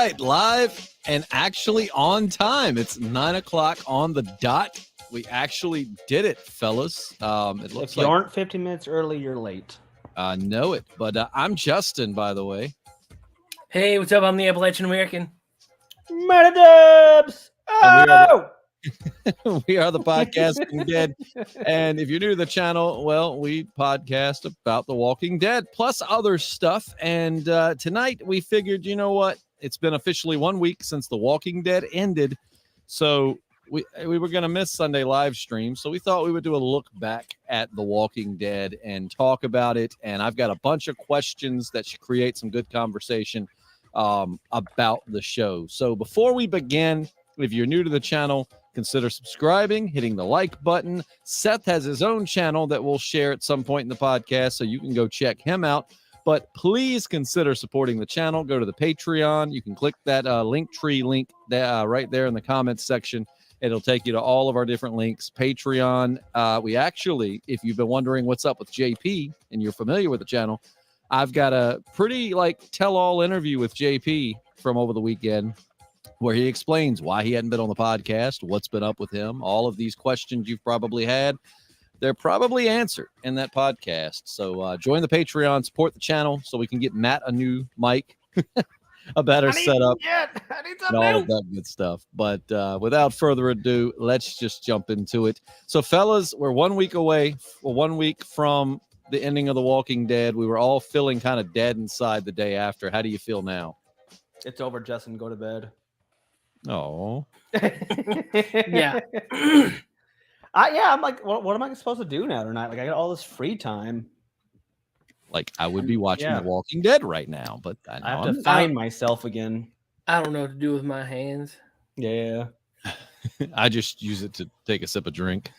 right, live and actually on time. It's 9 o'clock on the dot. We actually did it, fellas. It looks if you like aren't 15 minutes early, you're late. I know it, but I'm Justin, by the way. Hey, what's up? I'm the Appalachian American. Metadubs! Oh! We are the Podcasting Dead. And if you're new to the channel, well, we podcast about The Walking Dead plus other stuff. And tonight we figured, you know what? It's been officially 1 week since The Walking Dead ended. So we were going to miss Sunday live stream. So we thought we would do a look back at The Walking Dead and talk about it. And I've got a bunch of questions that should create some good conversation about the show. So before we begin, if you're new to the channel, consider subscribing, hitting the like button. Seth has his own channel that we'll share at some point in the podcast, so you can go check him out. But please consider supporting the channel. Go to the Patreon. You can click that Linktree link right there in the comments section. It'll take you to all of our different links. Patreon. We actually, if you've been wondering what's up with JP and you're familiar with the channel, I've got a pretty tell-all interview with JP from over the weekend, where he explains why he hadn't been on the podcast, what's been up with him, all of these questions you've probably had. They're probably answered in that podcast. So join the Patreon, support the channel so we can get Matt a new mic, a better setup, and all of that good stuff. But without further ado, let's just jump into it. So, fellas, we're 1 week away, 1 week from the ending of The Walking Dead. We were all feeling kind of dead inside the day after. How do you feel now? It's over, Justin. Go to bed. Oh, Yeah. I'm like, what am I supposed to do now tonight? Like, I got all this free time. I would be watching The Walking Dead right now, but I have to find myself again. I don't know what to do with my hands. Yeah. I just use it to take a sip of drink.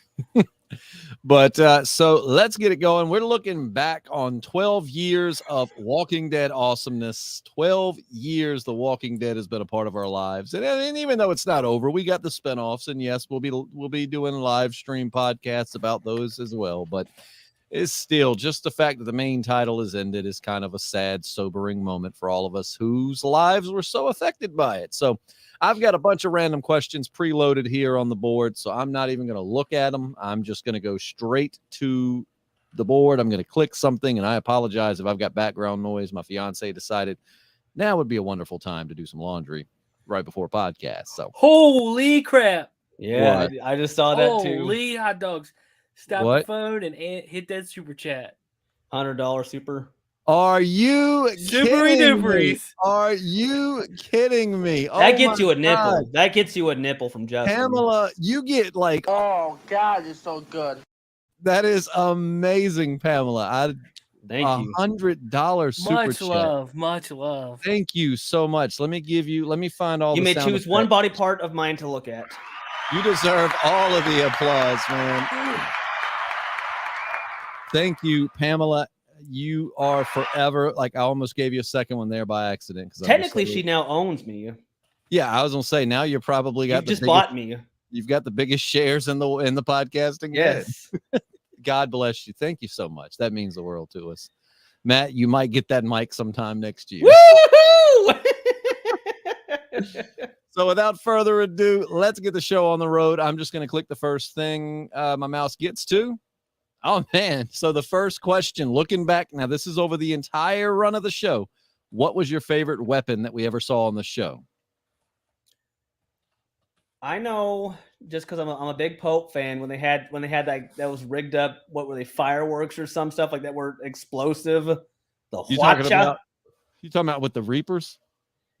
But so let's get it going. We're looking back on 12 years of Walking Dead awesomeness. 12 years The Walking Dead has been a part of our lives. And even though it's not over, we got the spinoffs. And yes, we'll be doing live stream podcasts about those as well. But it's still just the fact that the main title is ended is kind of a sad, sobering moment for all of us whose lives were so affected by it. So I've got a bunch of random questions preloaded here on the board, so I'm not even going to look at them. I'm just going to go straight to the board. I'm going to click something, and I apologize if I've got background noise. My fiance decided now would be a wonderful time to do some laundry right before podcast. So Holy crap. Yeah, I just saw that too. Holy hot dogs. Stop the phone and hit that super chat. $100 super. Are you kidding me? Are you kidding me? That gets you a nipple. God. That gets you a nipple from Justin. Pamela, you get oh God, you're so good. That is amazing, Pamela. Thank you. $100 super chat. Much love. Thank you so much. Let me find all. You may choose one body part of mine to look at. You deserve all of the applause, man. Thank you, Pamela. You are forever. I almost gave you a second one there by accident. Technically, she now owns me. Yeah, I was gonna say now you're probably got. You just bought me. You've got the biggest shares in the podcasting. Yes. God bless you. Thank you so much. That means the world to us. Matt, you might get that mic sometime next year. Woo-hoo! So without further ado, let's get the show on the road. I'm just going to click the first thing my mouse gets to. Oh, man. So the first question, looking back, now this is over the entire run of the show. What was your favorite weapon that we ever saw on the show? I know, just because I'm a big Pope fan. When they had that was rigged up. What were they? Fireworks or some stuff like that were explosive. The you talking about with the Reapers?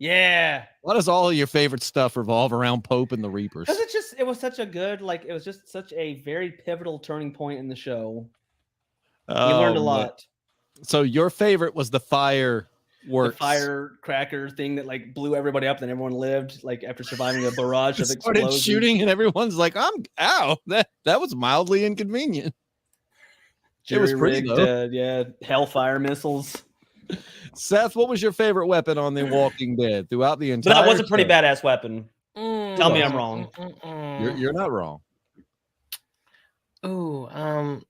Yeah. Why does all of your favorite stuff revolve around Pope and the Reapers? Because it was such a good, it was just such a very pivotal turning point in the show. You learned a lot. So your favorite was the fireworks. The firecracker thing that blew everybody up and everyone lived after surviving a barrage of explosions. Started shooting and everyone's like, ow, that was mildly inconvenient. It was pretty hellfire missiles. Seth, what was your favorite weapon on The Walking Dead throughout the entire? But that was a pretty badass weapon. Tell me I'm wrong. You're not wrong. Oh,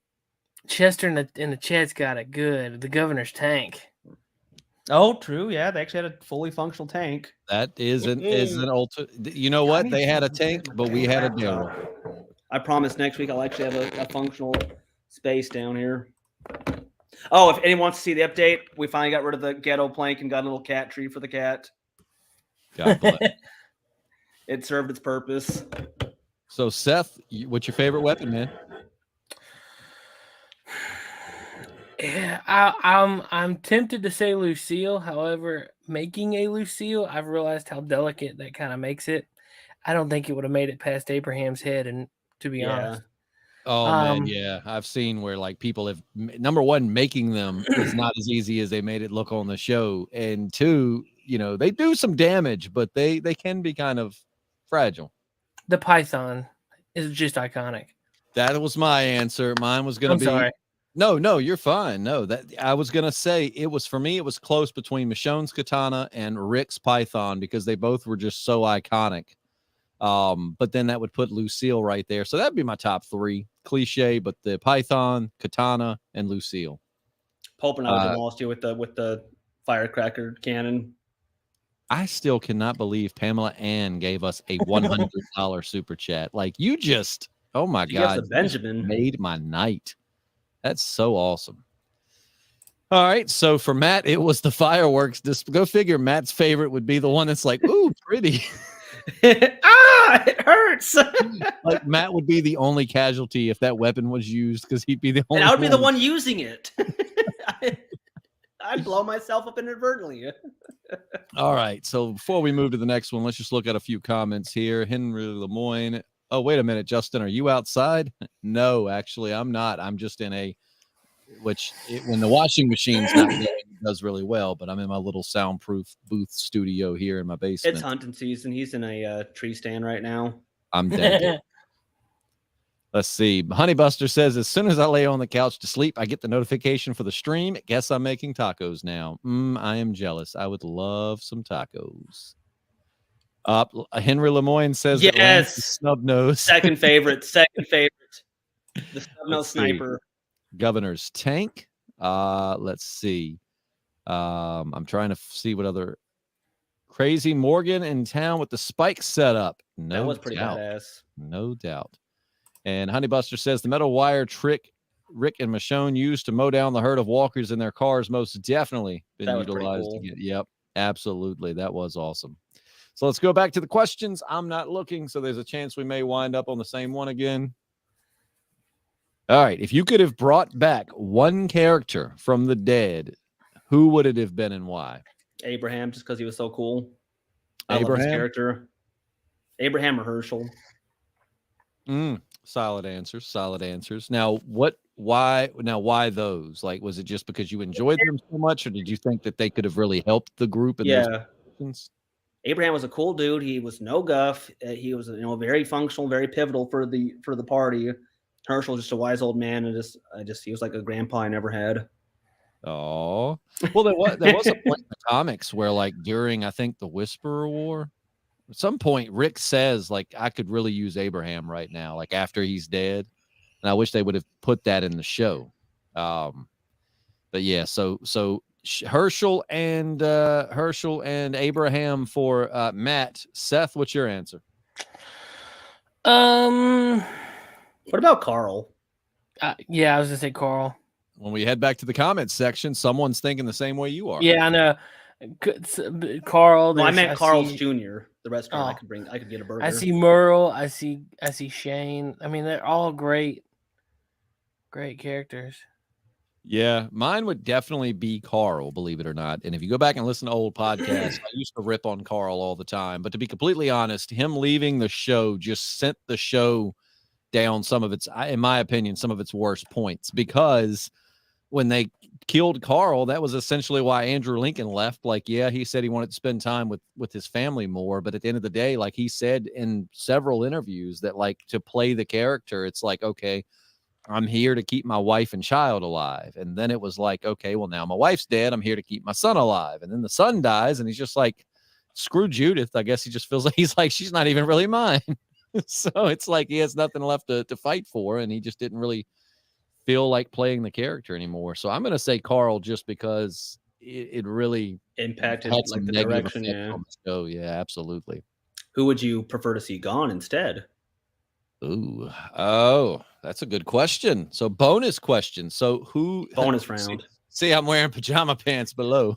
Chester in the chat's got it good. The governor's tank. Oh, true. Yeah, they actually had a fully functional tank. That is an ultra. You know what? They had a tank, but we had a Daryl. I promise next week I'll actually have a functional space down here. Oh, if anyone wants to see the update, we finally got rid of the ghetto plank and got a little cat tree for the cat. God bless. It served its purpose. So, Seth, what's your favorite weapon, man? Yeah, I'm tempted to say Lucille. However, making a Lucille, I've realized how delicate that kind of makes it. I don't think it would have made it past Abraham's head, and to be honest. Oh man, yeah, I've seen where like people have number one, making them is not as easy as they made it look on the show, and two, they do some damage, but they can be kind of fragile. The Python is just iconic. That was my answer. Mine was going to be. Sorry. No, you're fine. No, that I was going to say it was for me. It was close between Michonne's katana and Rick's Python because they both were just so iconic. But then that would put Lucille right there. So that'd be my top three. Cliche, but the Python, katana, and Lucille. Pope and I would have lost you with the firecracker cannon. I still cannot believe Pamela Ann gave us a $100 super chat. Like you just, oh my God, Benjamin made my night. That's so awesome. All right, so for Matt, it was the fireworks. Just go figure. Matt's favorite would be the one that's like, ooh, pretty. It hurts. Like Matt would be the only casualty if that weapon was used because he'd be the only. And I would be the one using it. I'd blow myself up inadvertently. All right, so before we move to the next one, let's just look at a few comments here. Henry Lemoyne. Oh, wait a minute, Justin, are you outside? No, actually, I'm not. I'm just in when the washing machine's not going, it does really well, but I'm in my little soundproof booth studio here in my basement. It's hunting season. He's in a tree stand right now. I'm dead. Let's see. Honeybuster says, as soon as I lay on the couch to sleep, I get the notification for the stream. Guess I'm making tacos now. I am jealous. I would love some tacos. Henry Lemoyne says, yes, snub nose. Second favorite. The snub nose sniper. Governor's tank. Let's see. I'm trying to see what other Crazy Morgan in town with the spike setup. No, that was pretty doubt. badass. No doubt. And Honeybuster says the metal wire trick Rick and Michonne used to mow down the herd of walkers in their cars most definitely been utilized again. Yep, absolutely. That was awesome. So let's go back to the questions. I'm not looking, so there's a chance we may wind up on the same one again. All right. If you could have brought back one character from the dead, who would it have been and why? Abraham, just because he was so cool. I Abraham? love his character. Abraham or Herschel. Solid answers. Now, why those? Like, was it just because you enjoyed them so much, or did you think that they could have really helped the group? Abraham was a cool dude. He was no guff. He was, very functional, very pivotal for the party. Herschel, just a wise old man, and he was like a grandpa I never had. Oh, well, there was a point in the comics where, like, during I think the Whisperer War, at some point Rick says, like, I could really use Abraham right now, like after he's dead, and I wish they would have put that in the show. But yeah, so Herschel and Abraham for Matt. Seth, what's your answer? What about Carl? Yeah, I was gonna say Carl. When we head back to the comments section, someone's thinking the same way you are. Yeah, I know. Carl. I meant Carl's Jr. The restaurant I could get a burger. I see Merle. I see Shane. I mean, they're all great characters. Yeah, mine would definitely be Carl, believe it or not. And if you go back and listen to old podcasts, I used to rip on Carl all the time. But to be completely honest, him leaving the show just sent the show down in my opinion, some of its worst points, because when they killed Carl, that was essentially why Andrew Lincoln left. Like, yeah, he said he wanted to spend time with his family more, but at the end of the day, like he said in several interviews that, like, to play the character, it's like, okay, I'm here to keep my wife and child alive. And then it was like, okay, well, now my wife's dead, I'm here to keep my son alive. And then the son dies, and he's just like, screw Judith. I guess he just feels like she's not even really mine. So it's like he has nothing left to fight for, and he just didn't really feel like playing the character anymore. So I'm going to say Carl, just because it really impacted had some like the negative direction. effect Yeah. on the show. Yeah, absolutely. Who would you prefer to see gone instead? Ooh, oh, that's a good question. So bonus question. So who Bonus round. See, I'm wearing pajama pants below.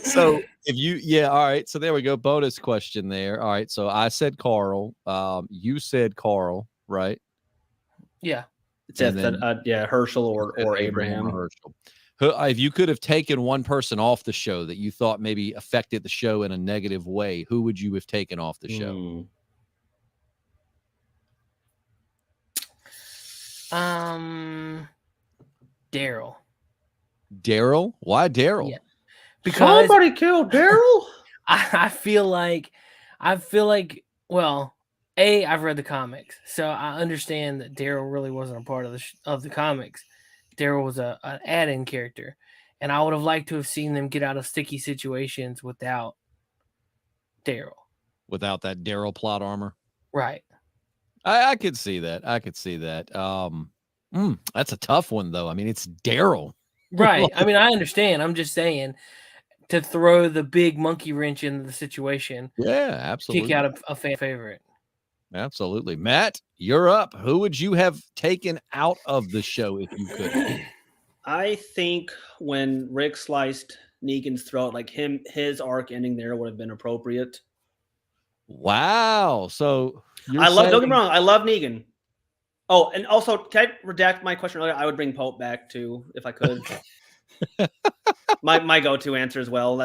So if you, all right. So there we go. Bonus question there. All right. So I said Carl. You said Carl, right? Yeah. It's Herschel or Abraham. Or Herschel. If you could have taken one person off the show that you thought maybe affected the show in a negative way, who would you have taken off the show? Daryl. Daryl? Why Daryl? Yeah. Because somebody killed Daryl. I feel like, well, I've read the comics, so I understand that Daryl really wasn't a part of the comics. Daryl was an add-in character, and I would have liked to have seen them get out of sticky situations without Daryl. Without that Daryl plot armor, right? I could see that. That's a tough one, though. I mean, it's Daryl. Right. I mean, I understand. I'm just saying to throw the big monkey wrench into the situation. Yeah, absolutely. Kick out a fan favorite. Absolutely. Matt, you're up. Who would you have taken out of the show if you could? I think when Rick sliced Negan's throat, like his arc ending there would have been appropriate. Wow. So don't get me wrong, I love Negan. Oh, and also, can I redact my question earlier? I would bring Pope back too, if I could. my go-to answer as well.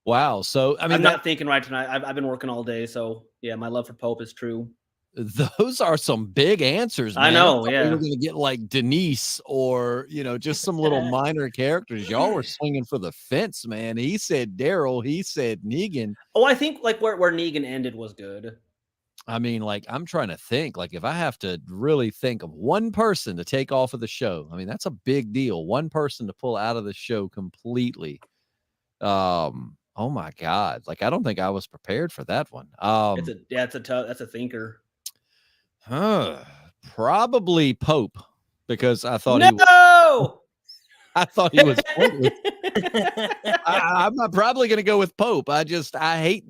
Wow. So I mean, I'm not thinking right tonight. I've been working all day, so yeah, my love for Pope is true. Those are some big answers, man. I know. Yeah, we were gonna get like Denise or just some little minor characters. Y'all were swinging for the fence, man. He said Daryl. He said Negan. Oh, I think like where Negan ended was good. I mean, like, I'm trying to think, like, if I have to really think of one person to take off of the show, I mean, that's a big deal. One person to pull out of the show completely. Oh my God. Like, I don't think I was prepared for that one. That's a thinker. Probably Pope, because I thought I thought he was I'm probably going to go with Pope. I hate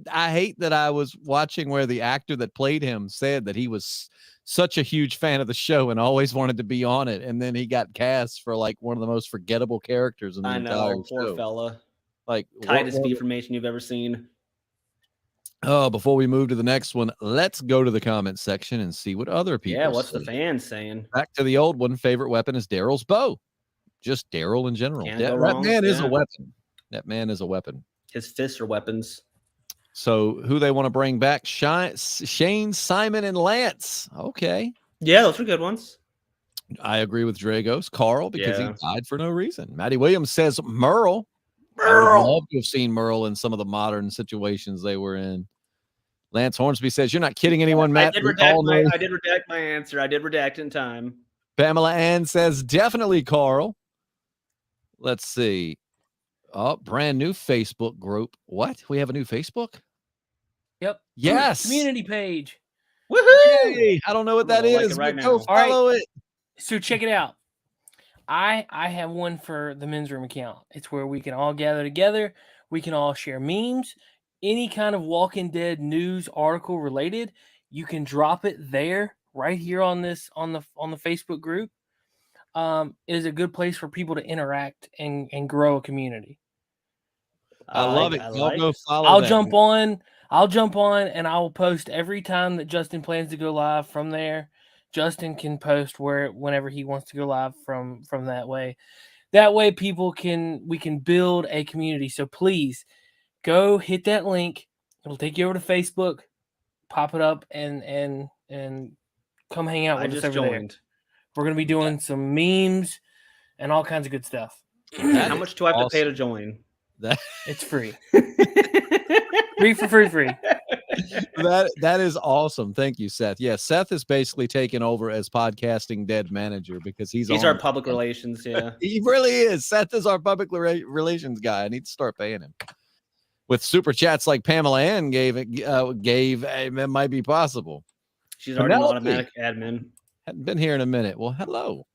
that I was watching where the actor that played him said that he was such a huge fan of the show and always wanted to be on it. And then he got cast for like one of the most forgettable characters in the entire show. Poor fella. Like tightest information you've ever seen. Oh, before we move to the next one, let's go to the comment section and see what other people Yeah, what's say. the fans saying? Back to the old one. Favorite weapon is Daryl's bow. Just Daryl in general. That man is a weapon. That man is a weapon. His fists are weapons. So who they want to bring back? Shane, Simon, and Lance. Okay. Yeah, those are good ones. I agree with Dragos. Carl, because he died for no reason. Maddie Williams says Merle. I would love to have seen Merle in some of the modern situations they were in. Lance Hornsby says, you're not kidding anyone, Matt. I did redact my answer. I did redact in time. Pamela Ann says, definitely Carl. Let's see. Oh, brand new Facebook group. What? We have a new Facebook? Yep. Yes. Community page. Woohoo! Hey, I don't know what that is. Right Go follow it. So check it out. I have one for the men's room account. It's where we can all gather together. We can all share memes. Any kind of Walking Dead news article related, you can drop it there right here on the Facebook group. It is a good place for people to interact and grow a community. I love it. Go follow I'll jump on and I will post every time that Justin plans to go live from there. Justin can post whenever he wants to go live from that way. That way we can build a community. So please go hit that link. It'll take you over to Facebook, pop it up and come hang out with us over there. We're going to be doing some memes and all kinds of good stuff. How much do I have to pay to join? It's free. free. That is awesome. Thank you, Seth. Yeah, Seth is basically taking over as Podcasting Dead manager because he's our public relations. Yeah, he really is. Seth is our public relations guy. I need to start paying him. With super chats like Pamela Ann gave, it might be possible. She's already an automatic admin. Hadn't been here in a minute. Well, hello.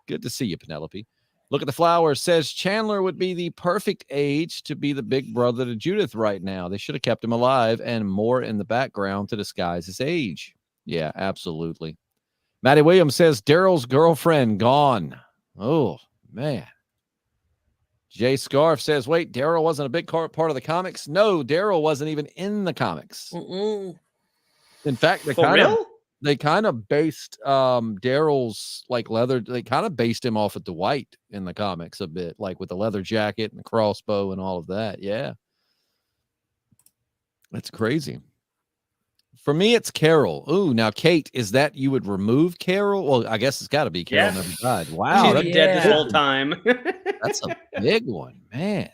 Good to see you, Penelope. Look at the Flowers says Chandler would be the perfect age to be the big brother to Judith right now. They should have kept him alive and more in the background to disguise his age. Yeah, absolutely. Maddie Williams says Daryl's girlfriend gone. Oh, man. Jay Scarf says, wait, Daryl wasn't a big part of the comics? No, Daryl wasn't even in the comics. Mm-mm. In fact, they kind of based Daryl's like leather. They kind of based him off of Dwight in the comics a bit, like with the leather jacket and the crossbow and all of that. Yeah. That's crazy. For me, it's Carol. Ooh, now Kate, is that you would remove Carol? Well, I guess it's got to be Carol never died. Wow, She's that's been dead this whole time. That's a big one, man.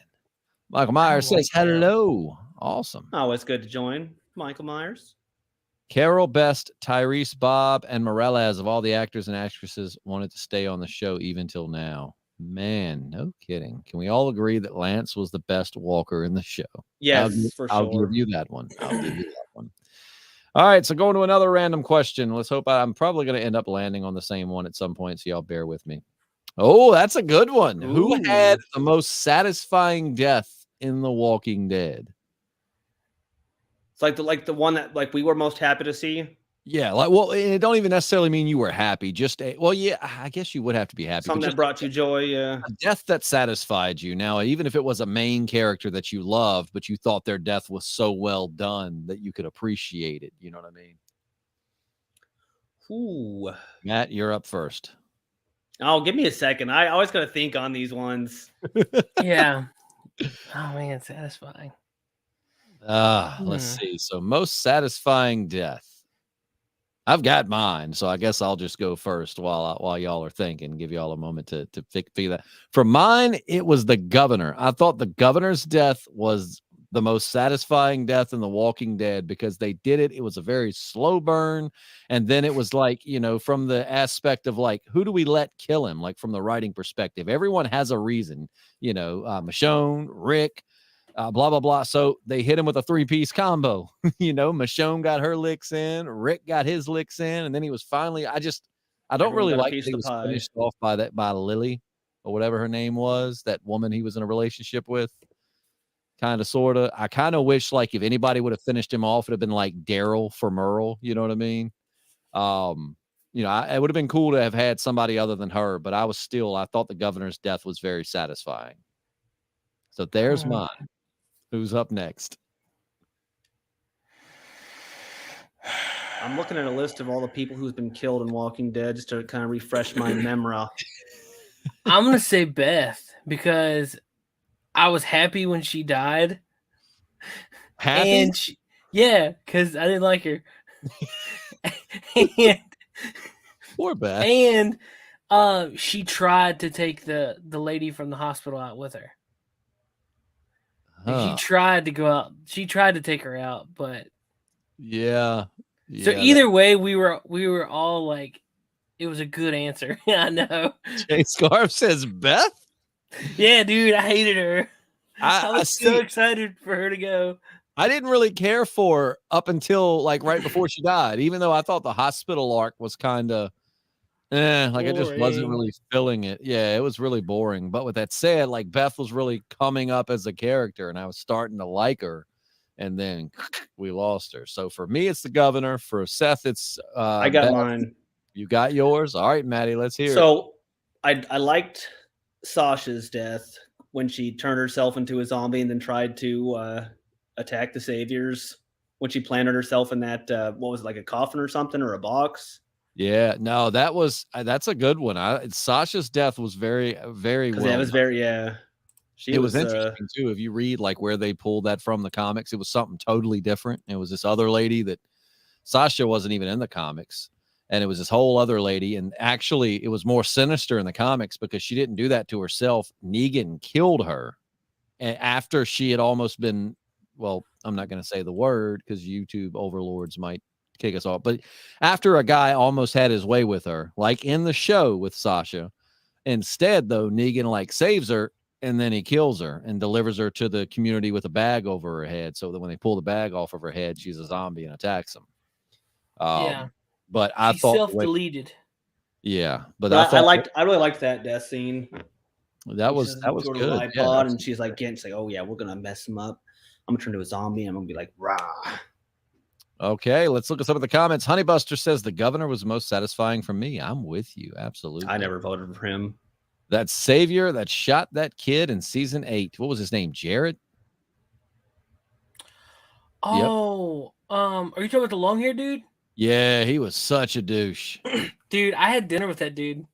Michael Myers says hello. Awesome. Always good to join. Michael Myers. Carol Best, Tyrese Bob, and Morales of all the actors and actresses wanted to stay on the show even till now. Man, no kidding. Can we all agree that Lance was the best walker in the show? Yes, I'll give you that one. All right, so going to another random question. Let's hope I'm probably going to end up landing on the same one at some point, so y'all bear with me. Oh, that's a good one. Ooh. Who had the most satisfying death in The Walking Dead? It's like the one that like we were most happy to see. Yeah, like it don't even necessarily mean you were happy. Just yeah, I guess you would have to be happy. Something that brought you joy. Yeah, a death that satisfied you. Now, even if it was a main character that you loved, but you thought their death was so well done that you could appreciate it. You know what I mean? Ooh, Matt, you're up first. Oh, give me a second. I always got to think on these ones. Yeah. Oh man, satisfying. Let's see. So most satisfying death. I've got mine, so I guess I'll just go first while y'all are thinking. Give y'all a moment to figure that. For mine, it was the governor. I thought the governor's death was the most satisfying death in The Walking Dead because they did it. It was a very slow burn, and then it was like, from the aspect of like, who do we let kill him? Like from the writing perspective, everyone has a reason. Michonne, Rick. Blah, blah, blah. So they hit him with a 3-piece combo. Michonne got her licks in, Rick got his licks in, and then he was finally, I don't really like that he was finished off by Lily or whatever her name was, that woman he was in a relationship with. Kind of, sort of. I kind of wish like if anybody would have finished him off, it would have been like Daryl for Merle. You know what I mean? It would have been cool to have had somebody other than her, but I thought the governor's death was very satisfying. So there's mine. Who's up next? I'm looking at a list of all the people who's been killed in Walking Dead just to kind of refresh my memory. I'm going to say Beth because I was happy when she died. Happy? And because I didn't like her. And poor Beth. And she tried to take the lady from the hospital out with her. She tried to go out. She tried to take her out, but yeah. So either way, we were all like, it was a good answer. I know. Jay Scarf says Beth. Yeah, dude, I hated her. I was so excited for her to go. I didn't really care for her up until like right before she died, even though I thought the hospital arc was kind of like it just wasn't really filling it. Yeah, it was really boring. But with that said, like Beth was really coming up as a character and I was starting to like her, and then we lost her. So for me, it's the governor. For Seth, it's I got Beth. mine. You got yours? All right, Maddie, let's hear it. So I liked Sasha's death when she turned herself into a zombie and then tried to attack the Saviors when she planted herself in that what was it, like a coffin or something, or a box. Yeah, no, that's a good one. Sasha's death was very, very well. It was very, It was interesting too. If you read like where they pulled that from the comics, it was something totally different. It was this other lady that Sasha wasn't even in the comics, and it was this whole other lady. And actually, it was more sinister in the comics because she didn't do that to herself. Negan killed her, and after she had almost been, well, I'm not going to say the word because YouTube overlords might kick us off, but after a guy almost had his way with her, like in the show with Sasha, instead though Negan like saves her and then he kills her and delivers her to the community with a bag over her head, so that when they pull the bag off of her head, she's a zombie and attacks them. But I thought self-deleted. Yeah, but I really liked that death scene. That was to good. Her Yeah, iPod, and she's like, she's like, oh yeah, we're gonna mess him up. I'm gonna turn into a zombie. And I'm gonna be like, rah. Okay, let's look at some of the comments. Honeybuster says the governor was most satisfying for me. I'm with you. Absolutely. I never voted for him. That savior that shot that kid in season 8. What was his name? Jared? Oh, are you talking about the long hair dude? Yeah, he was such a douche. Dude, I had dinner with that dude.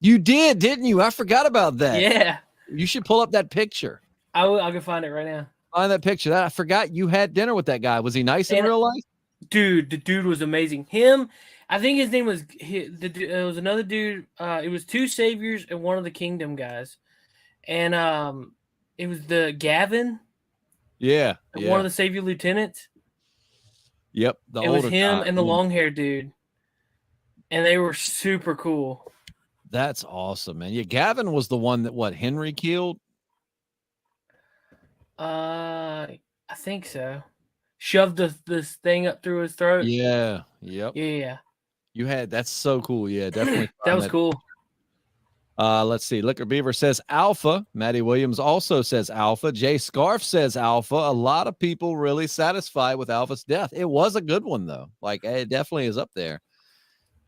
You did, didn't you? I forgot about that. Yeah. You should pull up that picture. I can find it right now. Find that picture. I forgot you had dinner with that guy. Was he nice in real life? Dude, the dude was amazing. Him, I think his name was, it was another dude. It was 2 saviors and one of the kingdom guys. And it was the Gavin. Yeah. One of the savior lieutenants. Yep. It was him and the long hair dude. And they were super cool. That's awesome, man. Yeah, Gavin was the one that Henry killed? I think so. Shoved this thing up through his throat. Yeah. Yep. Yeah. You had that's so cool. Yeah, definitely. That was cool. Let's see. Liquor Beaver says Alpha. Maddie Williams also says Alpha. Jay Scarf says Alpha. A lot of people really satisfied with Alpha's death. It was a good one, though. Like, it definitely is up there.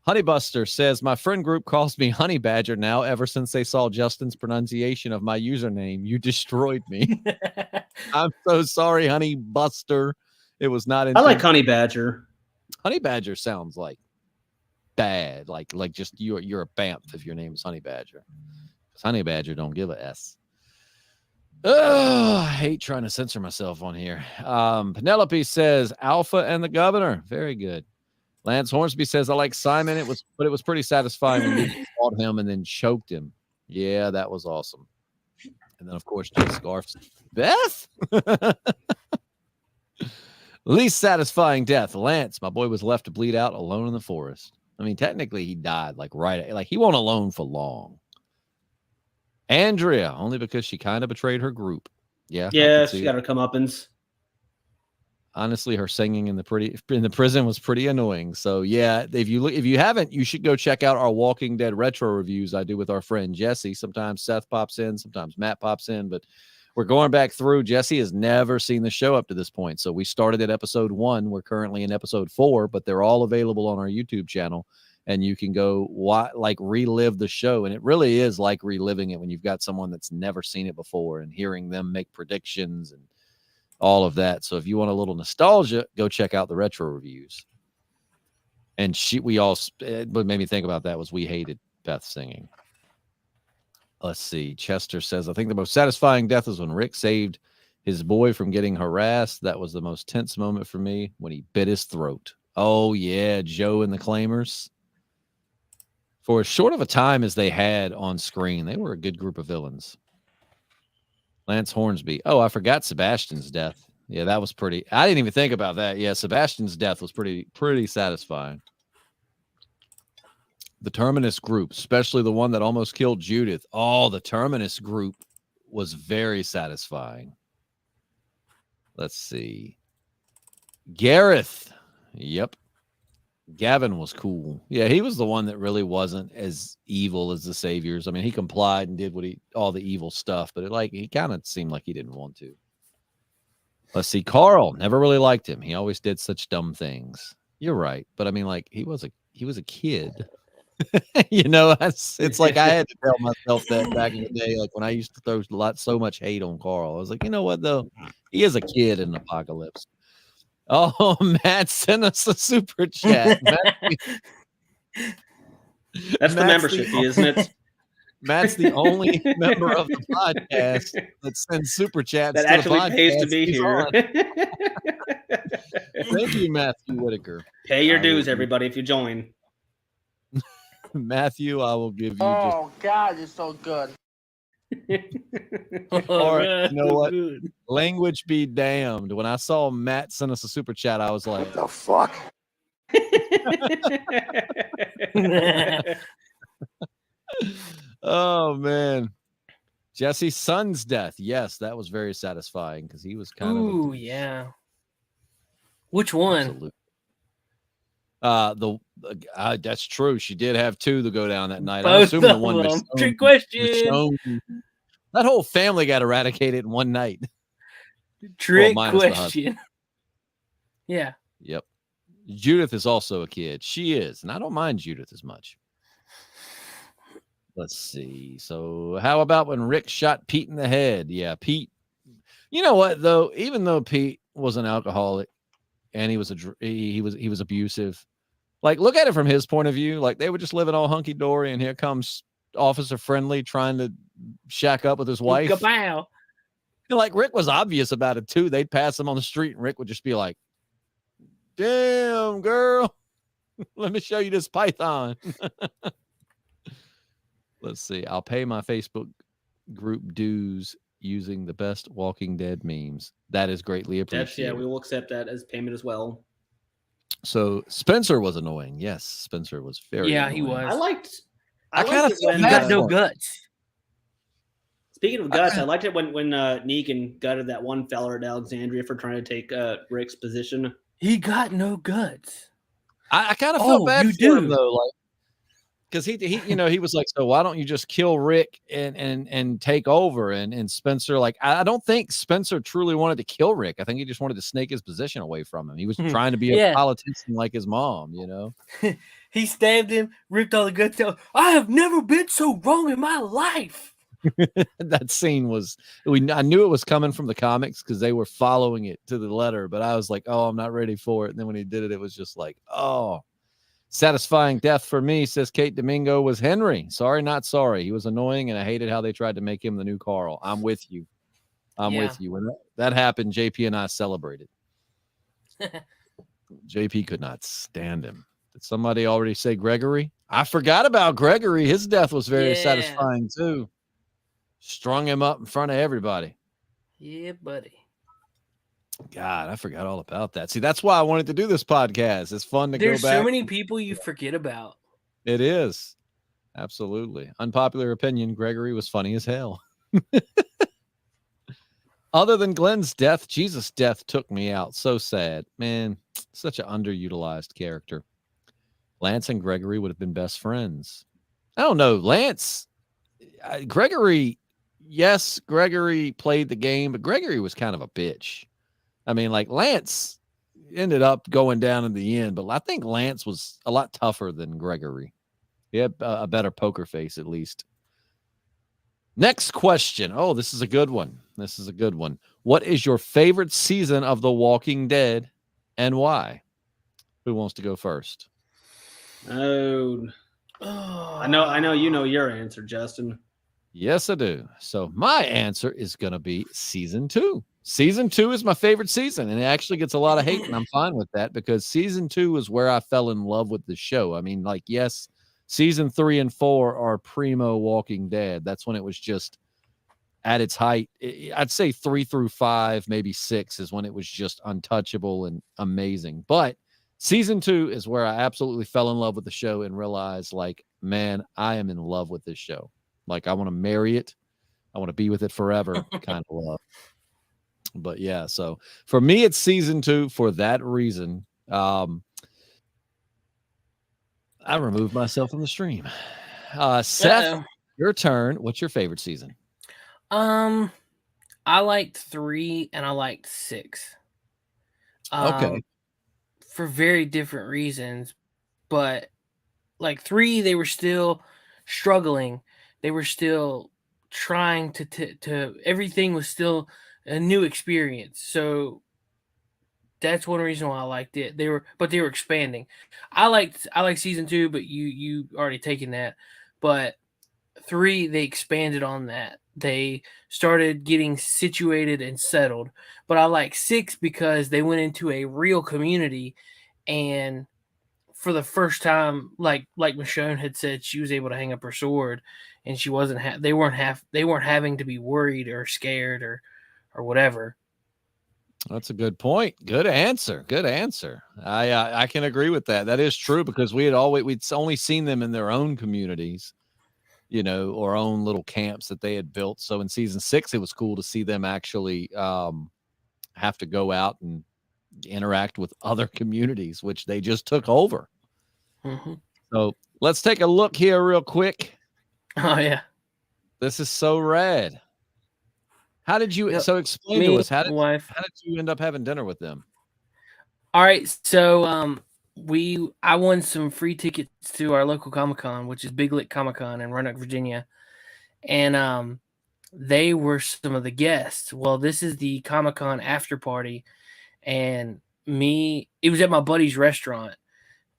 Honeybuster says, my friend group calls me Honey Badger now ever since they saw Justin's pronunciation of my username. You destroyed me. I'm so sorry, Honeybuster. It was not I like Honey Badger. Honey Badger sounds like bad. Like just you're a BAMF if your name is Honey Badger. Because Honey Badger don't give a S. Oh, I hate trying to censor myself on here. Penelope says Alpha and the Governor. Very good. Lance Hornsby says, I like Simon. It was pretty satisfying when you fought him and then choked him. Yeah, that was awesome. And then, of course, Jay Scarf. Beth? Least satisfying death. Lance, my boy was left to bleed out alone in the forest. I mean, technically, he died like he won't alone for long. Andrea, only because she kind of betrayed her group. Yeah. Yeah, she got her comeuppance. Honestly, her singing in the prison was pretty annoying. So yeah, if you haven't, you should go check out our Walking Dead retro reviews I do with our friend Jesse. Sometimes Seth pops in, sometimes Matt pops in, but we're going back through. Jesse has never seen the show up to this point. So we started at episode 1. We're currently in episode 4, but they're all available on our YouTube channel. And you can go relive the show. And it really is like reliving it when you've got someone that's never seen it before and hearing them make predictions and all of that. So if you want a little nostalgia, go check out the retro reviews. And what made me think about that was we hated Beth singing. Let's see. Chester says, I think the most satisfying death is when Rick saved his boy from getting harassed. That was the most tense moment for me when he bit his throat. Oh yeah, Joe and the Claimers. For as short of a time as they had on screen, they were a good group of villains. Lance Hornsby. Oh, I forgot Sebastian's death. Yeah, that was pretty. I didn't even think about that. Yeah, Sebastian's death was pretty satisfying. The Terminus group, especially the one that almost killed Judith. Oh, the Terminus group was very satisfying. Let's see. Gareth. Yep. Gavin was cool. Yeah, he was the one that really wasn't as evil as the saviors. I mean, he complied and did all the evil stuff, but he kind of seemed like he didn't want to. Let's see. Carl, never really liked him. He always did such dumb things. You're right, but I mean, he was a kid. It's like I had to tell myself that back in the day, like when I used to throw so much hate on Carl. I was like, you know what though? He is a kid in Apocalypse. Oh, Matt sent us a super chat. That's the membership fee, isn't it? Matt's the only member of the podcast that sends super chats that actually pays to be here. Thank you, Matthew Whitaker. Pay your dues, everybody, if you join. Matthew, I will give you. Oh, God, you're so good. Or you know what? Language be damned. When I saw Matt send us a super chat, I was like, the fuck? Oh man. Jesse's son's death. Yes, that was very satisfying because he was kind of yeah. Which one? Absolutely. That's true. She did have two to go down that night. I'm Both assuming the of one them. Trick question. that whole family got eradicated in one night. Trick minus the husband. question. Yeah. Yep. Judith is also a kid. She is, and I don't mind Judith as much. Let's see. So how about when Rick shot Pete in the head? Yeah, Pete. You know what though? Even though Pete was an alcoholic and he was abusive, like look at it from his point of view. Like they were just living all hunky dory, and here comes Officer Friendly trying to shack up with his wife. Kapow. Like Rick was obvious about it too. They'd pass him on the street, and Rick would just be like, "Damn, girl, let me show you this python." Let's see. I'll pay my Facebook group dues using the best Walking Dead memes. That is greatly appreciated. We will accept that as payment as well. So Spencer was annoying. Yes, Spencer was very annoying. He was. I liked it when he got no guts. Speaking of guts, I liked it when Negan gutted that one fella at Alexandria for trying to take Rick's position. He got no guts. I kind of felt bad for him though, like because he was like, so why don't you just kill Rick and take over? And Spencer, like, I don't think Spencer truly wanted to kill Rick. I think he just wanted to snake his position away from him. He was trying to be a politician like his mom, you know. He stabbed him, ripped all the guts out. I have never been so wrong in my life. That scene was, I knew it was coming from the comics because they were following it to the letter, but I was like, oh, I'm not ready for it. And then when he did it, it was just like, oh. Satisfying death for me, says Kate Domingo, was Henry. Sorry, not sorry. He was annoying, and I hated how they tried to make him the new Carl. I'm with you. With you. When that happened, JP and I celebrated. JP could not stand him. Did somebody already say Gregory? I forgot about Gregory. His death was very satisfying, too. Strung him up in front of everybody. Yeah, buddy. God, I forgot all about that. See, that's why I wanted to do this podcast. It's fun to go back. There's so many people you forget about. It is. Absolutely. Unpopular opinion, Gregory was funny as hell. Other than Glenn's death, Jesus' death took me out. So sad. Man, such an underutilized character. Lance and Gregory would have been best friends. I don't know. Lance, Gregory, yes, Gregory played the game, but Gregory was kind of a bitch. I mean, like Lance ended up going down in the end, but I think Lance was a lot tougher than Gregory. He had a better poker face, at least. Next question. Oh, this is a good one. What is your favorite season of The Walking Dead and why? Who wants to go first? Oh, I know you know your answer, Justin. Yes, I do. So my answer is going to be season 2. Season 2 is my favorite season, and it actually gets a lot of hate, and I'm fine with that because season 2 is where I fell in love with the show. I mean, like, yes, season 3 and 4 are primo Walking Dead. That's when it was just at its height. I'd say 3 through 5, maybe 6 is when it was just untouchable and amazing. But season 2 is where I absolutely fell in love with the show and realized, like, man, I am in love with this show. Like, I want to marry it. I want to be with it forever kind of love. But yeah, so for me, it's season 2 for that reason. I removed myself from the stream. Seth, your turn. What's your favorite season? I liked 3 and I liked 6. Okay. For very different reasons, but like 3, they were still struggling. They were still trying to everything was still a new experience. So that's one reason why I liked it. They were expanding. I like season 2, but you already taken that. But 3, they expanded on that. They started getting situated and settled. But I like 6 because they went into a real community, and for the first time, like Michonne had said, she was able to hang up her sword, and she wasn't. They weren't having to be worried or scared or whatever. That's a good point. Good answer. I can agree with that. That is true because we'd only seen them in their own communities, you know, or own little camps that they had built. So in season 6, it was cool to see them actually have to go out and interact with other communities, which they just took over. Mm-hmm. So let's take a look here real quick. Oh yeah. This is so rad. How did you? Yep. So explain Me to and us how my wife. did you end up having dinner with them? All right, so I won some free tickets to our local Comic-Con, which is Big Lick Comic-Con in Roanoke, Virginia. And they were some of the guests. Well, this is the Comic-Con after party, and it was at my buddy's restaurant.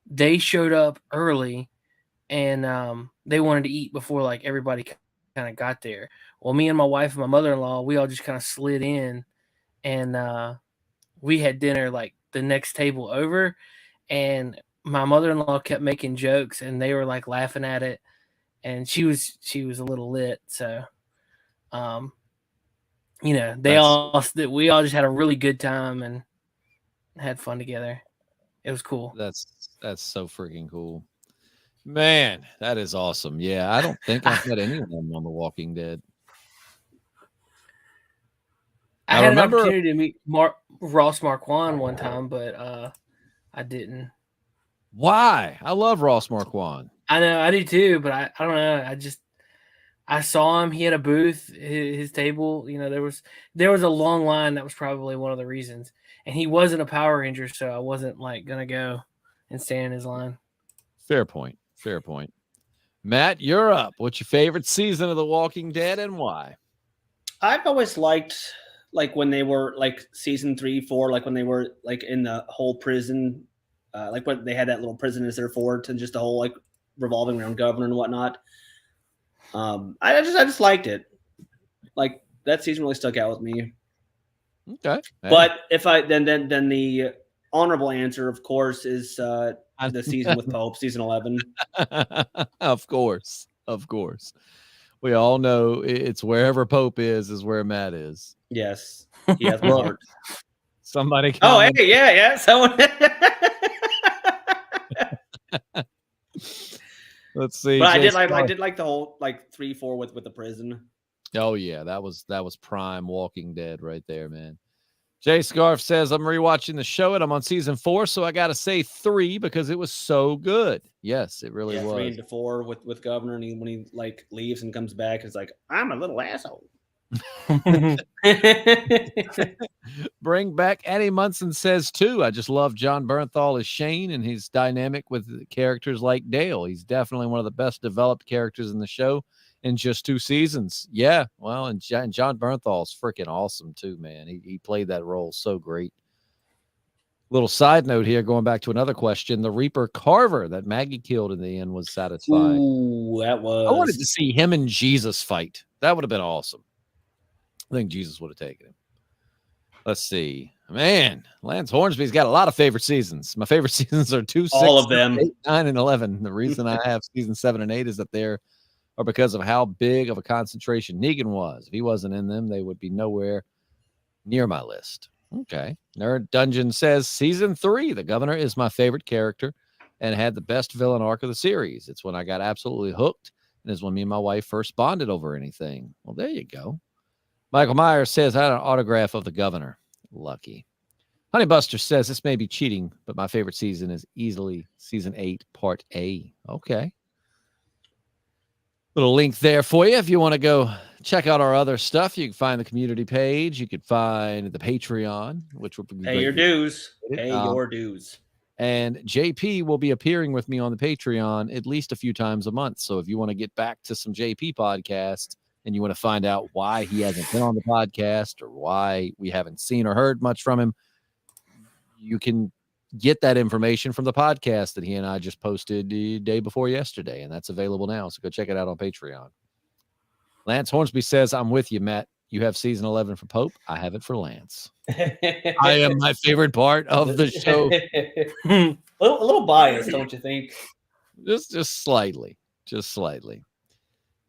They showed up early, and they wanted to eat before like everybody kind of got there. Well, me and my wife and my mother-in-law, we all just kind of slid in, and we had dinner like the next table over, and my mother-in-law kept making jokes, and they were like laughing at it, and she was a little lit. So we all just had a really good time and had fun together. It was cool. That's so freaking cool, man. That is awesome. Yeah, I don't think I've met anyone on The Walking Dead. I had an opportunity to meet Ross Marquand one time, but I didn't. Why? I love Ross Marquand. I know, I do too, but I don't know. I saw him. He had a booth, his table. There was a long line. That was probably one of the reasons. And he wasn't a Power Ranger, so I wasn't like gonna go and stand in his line. Fair point. Fair point. Matt, you're up. What's your favorite season of The Walking Dead and why? I've always liked like when they were like season 3, 4, like when they were like in the whole prison, like when they had that little prison as their fort and just the whole like revolving around governor and whatnot. I just liked it. Like that season really stuck out with me. Okay. But if I then the honorable answer, of course, is the season with Pope, season 11. Of course. We all know it's wherever Pope is where Matt is. Yes. He has my heart. Somebody Oh, hey, yeah. Someone. Let's see. But I did like the whole like 3, 4 with the prison. Oh yeah, that was prime Walking Dead right there, man. Jay Scarf says I'm rewatching the show and I'm on season 4, so I gotta say 3 because it was so good. Yes, it really was. 3 to 4 with Governor, and when he like leaves and comes back, it's like I'm a little asshole. Bring back Eddie Munson says too. I just love John Bernthal as Shane, and he's dynamic with characters like Dale. He's definitely one of the best developed characters in the show in just 2 seasons. Yeah, well, and John Bernthal's freaking awesome too, man. He played that role so great. Little side note here, going back to another question, the Reaper Carver that Maggie killed in the end was satisfying. Ooh, that was. I wanted to see him and Jesus fight. That would have been awesome. I think Jesus would have taken him. Let's see. Man, Lance Hornsby's got a lot of favorite seasons. My favorite seasons are 2, 6, all of them. 8, 9, and 11. The reason I have season 7 and 8 is that they're because of how big of a concentration Negan was. If he wasn't in them, they would be nowhere near my list. Okay. Nerd Dungeon says season 3, the governor is my favorite character and had the best villain arc of the series. It's when I got absolutely hooked and is when me and my wife first bonded over anything. Well, there you go. Michael Myers says I had an autograph of the governor. Lucky. Honeybuster says this may be cheating, but my favorite season is easily season 8, part A. Okay. Little link there for you if you want to go check out our other stuff. You can find the community page. You could find the Patreon, which will be pay your dues. Pay your dues. And JP will be appearing with me on the Patreon at least a few times a month. So if you want to get back to some JP podcasts and you want to find out why he hasn't been on the podcast or why we haven't seen or heard much from him, you can get that information from the podcast that he and I just posted the day before yesterday, and that's available now. So go check it out on Patreon. Lance Hornsby says, I'm with you, Matt. You have season 11 for Pope. I have it for Lance. I am my favorite part of the show. a little biased, don't you think? Just slightly.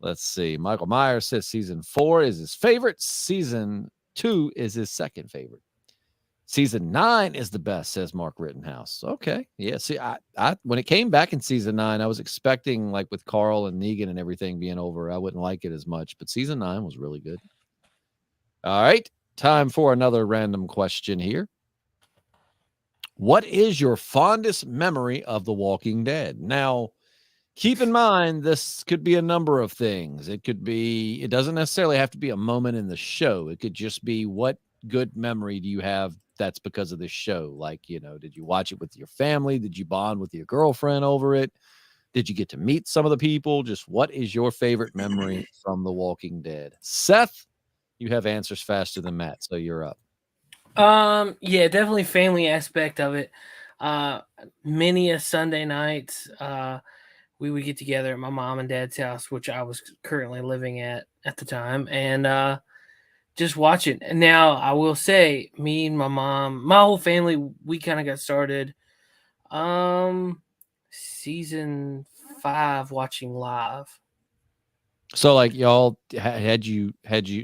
Let's see. Michael Myers says season 4 is his favorite. Season 2 is his second favorite. Season 9 is the best, says Mark Rittenhouse. Okay. Yeah. See, I when it came back in season 9, I was expecting, like with Carl and Negan and everything being over, I wouldn't like it as much, but season 9 was really good. All right. Time for another random question here. What is your fondest memory of The Walking Dead? Now, keep in mind, this could be a number of things. It doesn't necessarily have to be a moment in the show. It could just be, what good memory do you have that's because of this show? Like, did you watch it with your family? Did you bond with your girlfriend over it? Did you get to meet some of the people? Just what is your favorite memory from The Walking Dead? Seth, you have answers faster than Matt, so you're up. Yeah, definitely family aspect of it. Many a Sunday nights, we would get together at my mom and dad's house, which I was currently living at the time, and just watch it. And now I will say, me and my mom, my whole family, we kind of got started season 5 watching live. So like y'all had you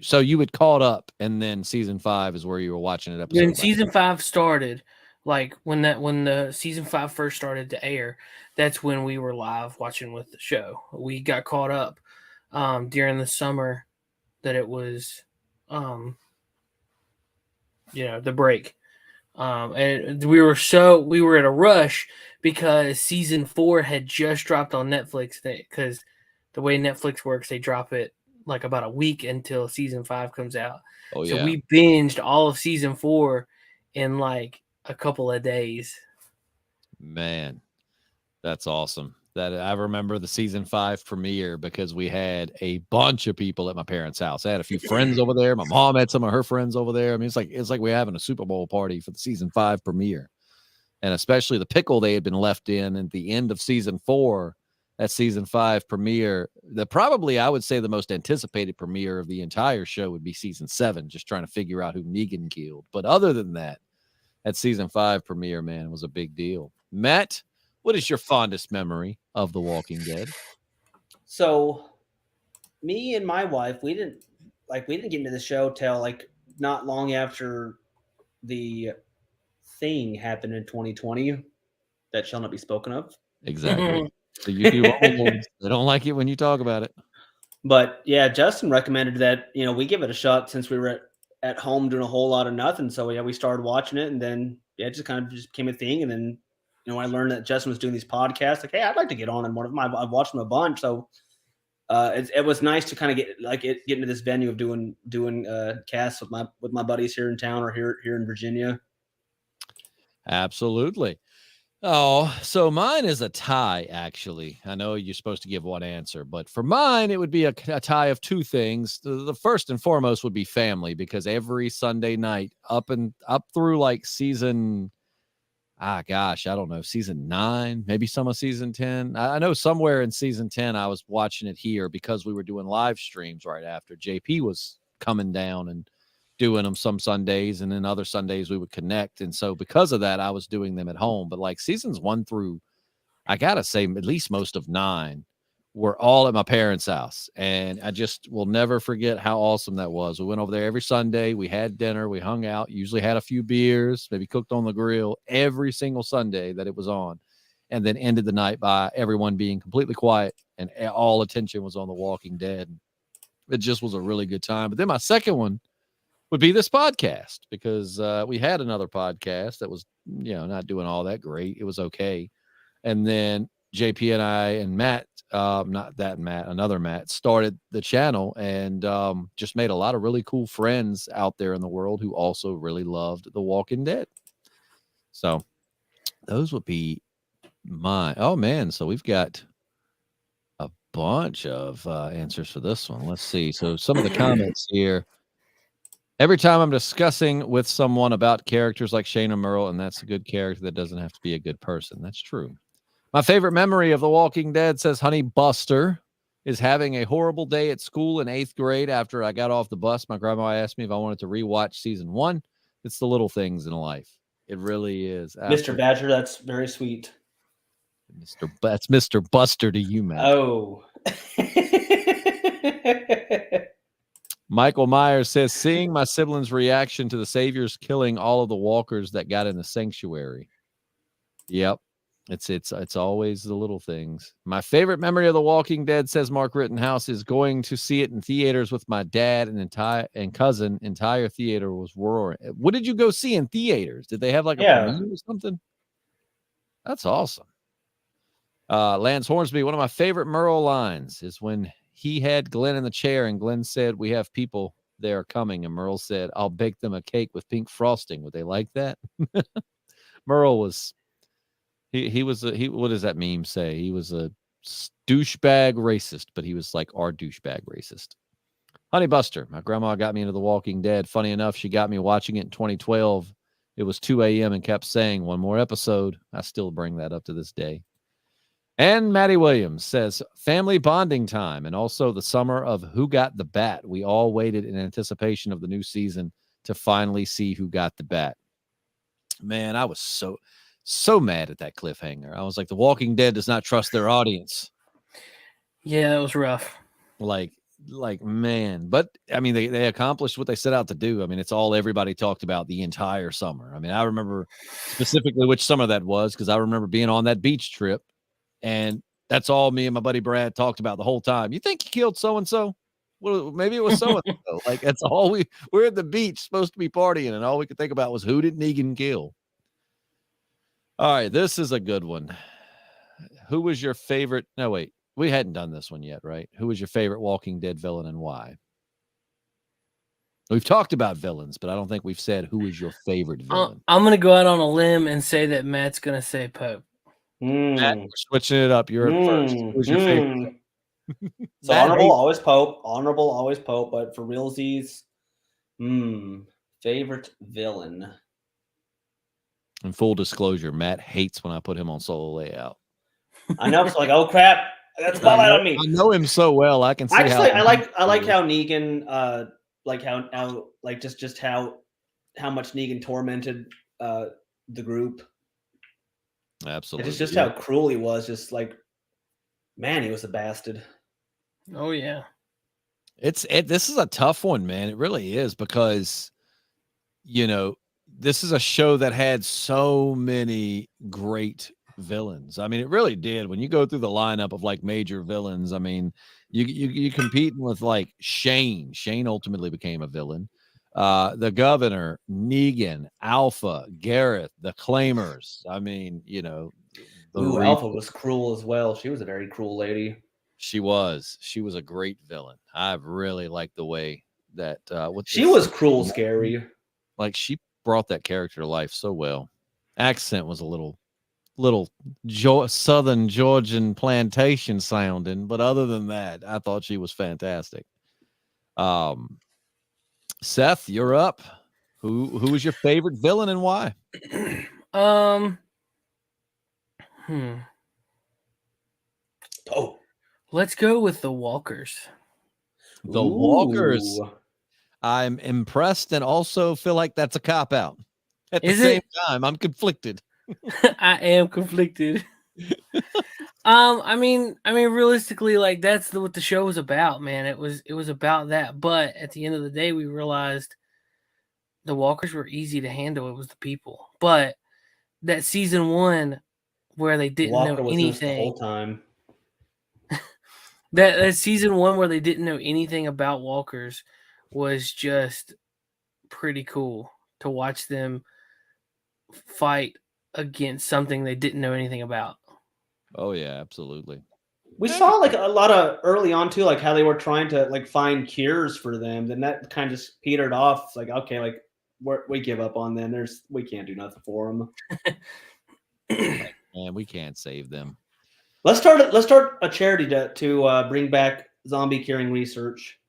so you had caught up, and then season 5 is where you were watching it episode. When season 5 started, like when the season 5 first started to air, that's when we were live watching with the show. We got caught up during the summer that it was the break. And we were at a rush because season 4 had just dropped on Netflix, because the way Netflix works, they drop it like about a week until season 5 comes out. Oh, so yeah. we binged all of season 4 in like a couple of days. Man, that's awesome. That I remember the season 5 premiere because we had a bunch of people at my parents' house. I had a few friends over there. My mom had some of her friends over there. I mean, it's like we're having a Super Bowl party for the season 5 premiere. And especially the pickle they had been left in at the end of season 4, that season 5 premiere, I would say the most anticipated premiere of the entire show would be season 7, just trying to figure out who Negan killed. But other than that season 5 premiere, man, was a big deal. Matt, what is your fondest memory of The Walking Dead? So me and my wife, we didn't get into the show till like not long after the thing happened in 2020 that shall not be spoken of. Exactly. The YouTube overlords, they don't like it when you talk about it. But yeah, Justin recommended that, we give it a shot since we were at home doing a whole lot of nothing. So yeah, we started watching it, and then it just kind of became a thing. And then, when I learned that Justin was doing these podcasts, like, hey, I'd like to get on one of them. I've watched them a bunch. So it was nice to kind of get into this venue of doing casts with my buddies here in town or here in Virginia. Absolutely. Oh, so mine is a tie, actually. I know you're supposed to give one answer, but for mine, it would be a tie of two things. The first and foremost would be family, because every Sunday night up through like season, I don't know, season 9, maybe some of season 10. I know somewhere in season 10, I was watching it here because we were doing live streams right after. JP was coming down and doing them some Sundays, and then other Sundays we would connect. And so because of that, I was doing them at home. But like seasons 1 through, I gotta say, at least most of 9 were all at my parents' house. And I just will never forget how awesome that was. We went over there every Sunday. We had dinner. We hung out, usually had a few beers, maybe cooked on the grill every single Sunday that it was on. And then ended the night by everyone being completely quiet and all attention was on The Walking Dead. It just was a really good time. But then my second one would be this podcast, because we had another podcast that was, not doing all that great. It was okay. And then JP and I and Matt, another Matt, started the channel and just made a lot of really cool friends out there in the world who also really loved The Walking Dead. So those would be mine. Oh, man. So we've got a bunch of answers for this one. Let's see. So some of the comments here. Every time I'm discussing with someone about characters like Shane and Merle, and that's a good character, that doesn't have to be a good person. That's true. My favorite memory of The Walking Dead, says Honey Buster, is having a horrible day at school in 8th grade. After I got off the bus, my grandma asked me if I wanted to rewatch season 1. It's the little things in life. It really is. Mr. Badger, that's very sweet. That's Mr. Buster to you, man. Oh. Michael Myers says, seeing my siblings' reaction to the Saviors killing all of the walkers that got in the sanctuary. Yep. It's always the little things. My favorite memory of The Walking Dead, says Mark Rittenhouse, is going to see it in theaters with my dad and cousin. Entire theater was roaring. What did you go see in theaters? Did they have like a premiere or something? That's awesome. Lance Hornsby, one of my favorite Merle lines is when he had Glenn in the chair and Glenn said, "We have people there coming," and Merle said, "I'll bake them a cake with pink frosting. Would they like that?" Merle was what does that meme say? He was a douchebag racist, but he was like our douchebag racist. Honey Buster, my grandma got me into The Walking Dead. Funny enough, she got me watching it in 2012. It was 2 a.m. and kept saying one more episode. I still bring that up to this day. And Maddie Williams says, family bonding time, and also the summer of Who Got the Bat. We all waited in anticipation of the new season to finally see who got the bat. Man, I was so mad at that cliffhanger. I was like, The Walking Dead does not trust their audience. Yeah, it was rough. Like man. But I mean, they accomplished what they set out to do. I mean, it's all everybody talked about the entire summer. I mean, I remember specifically which summer that was, because I remember being on that beach trip, and that's all me and my buddy Brad talked about the whole time. You think you killed so-and-so? Well, maybe it was so-and-so. Like, that's all we're at the beach supposed to be partying, and all we could think about was, who did Negan kill? All right, this is a good one. Who was your favorite? No, wait, we hadn't done this one yet, right? Who was your favorite Walking Dead villain and why? We've talked about villains, but I don't think we've said who is your favorite villain. I'm going to go out on a limb and say that Matt's going to say Pope. Matt, we're switching it up. You're at first. Who's your favorite? So honorable, always Pope. Honorable, always Pope. But for realsies, favorite villain. In full disclosure, Matt hates when I put him on solo layout. I know. It's like, oh crap, that's spotlight on me. I know him so well. I can see. I like how Negan, like how like just how much Negan tormented the group. Absolutely. It's just how cruel he was. Just like, man, he was a bastard. Oh yeah. This is a tough one, man. It really is, because, you know, this is a show that had so many great villains. I mean, it really did. When you go through the lineup of like major villains, I mean, you competing with like Shane. Shane ultimately became a villain. The Governor, Negan, Alpha, Gareth, the Claimers. I mean, you know, Alpha was cruel as well. She was a very cruel lady. She was a great villain. I really liked the way that she was cruel, scary. Like, she brought that character to life so well. Accent was a little Southern Georgian plantation sounding, but other than that, I thought she was fantastic. Seth, you're up. Who was your favorite villain and why? Oh, let's go with the Walkers. The Walkers. I'm impressed and also feel like that's a cop out. At the same time, I'm conflicted. I am conflicted. I mean, realistically, like, that's what the show was about, man. It was about that. But at the end of the day, we realized the Walkers were easy to handle. It was the people. But that season 1 where they didn't know anything the whole time. that season 1 where they didn't know anything about Walkers was just pretty cool to watch them fight against something they didn't know anything about. Oh yeah, absolutely. We saw like a lot of early on too, like how they were trying to like find cures for them. Then that kind of just petered off. It's like, okay, like we give up on them. We can't do nothing for them. Man, we can't save them. Let's start a charity to bring back zombie curing research.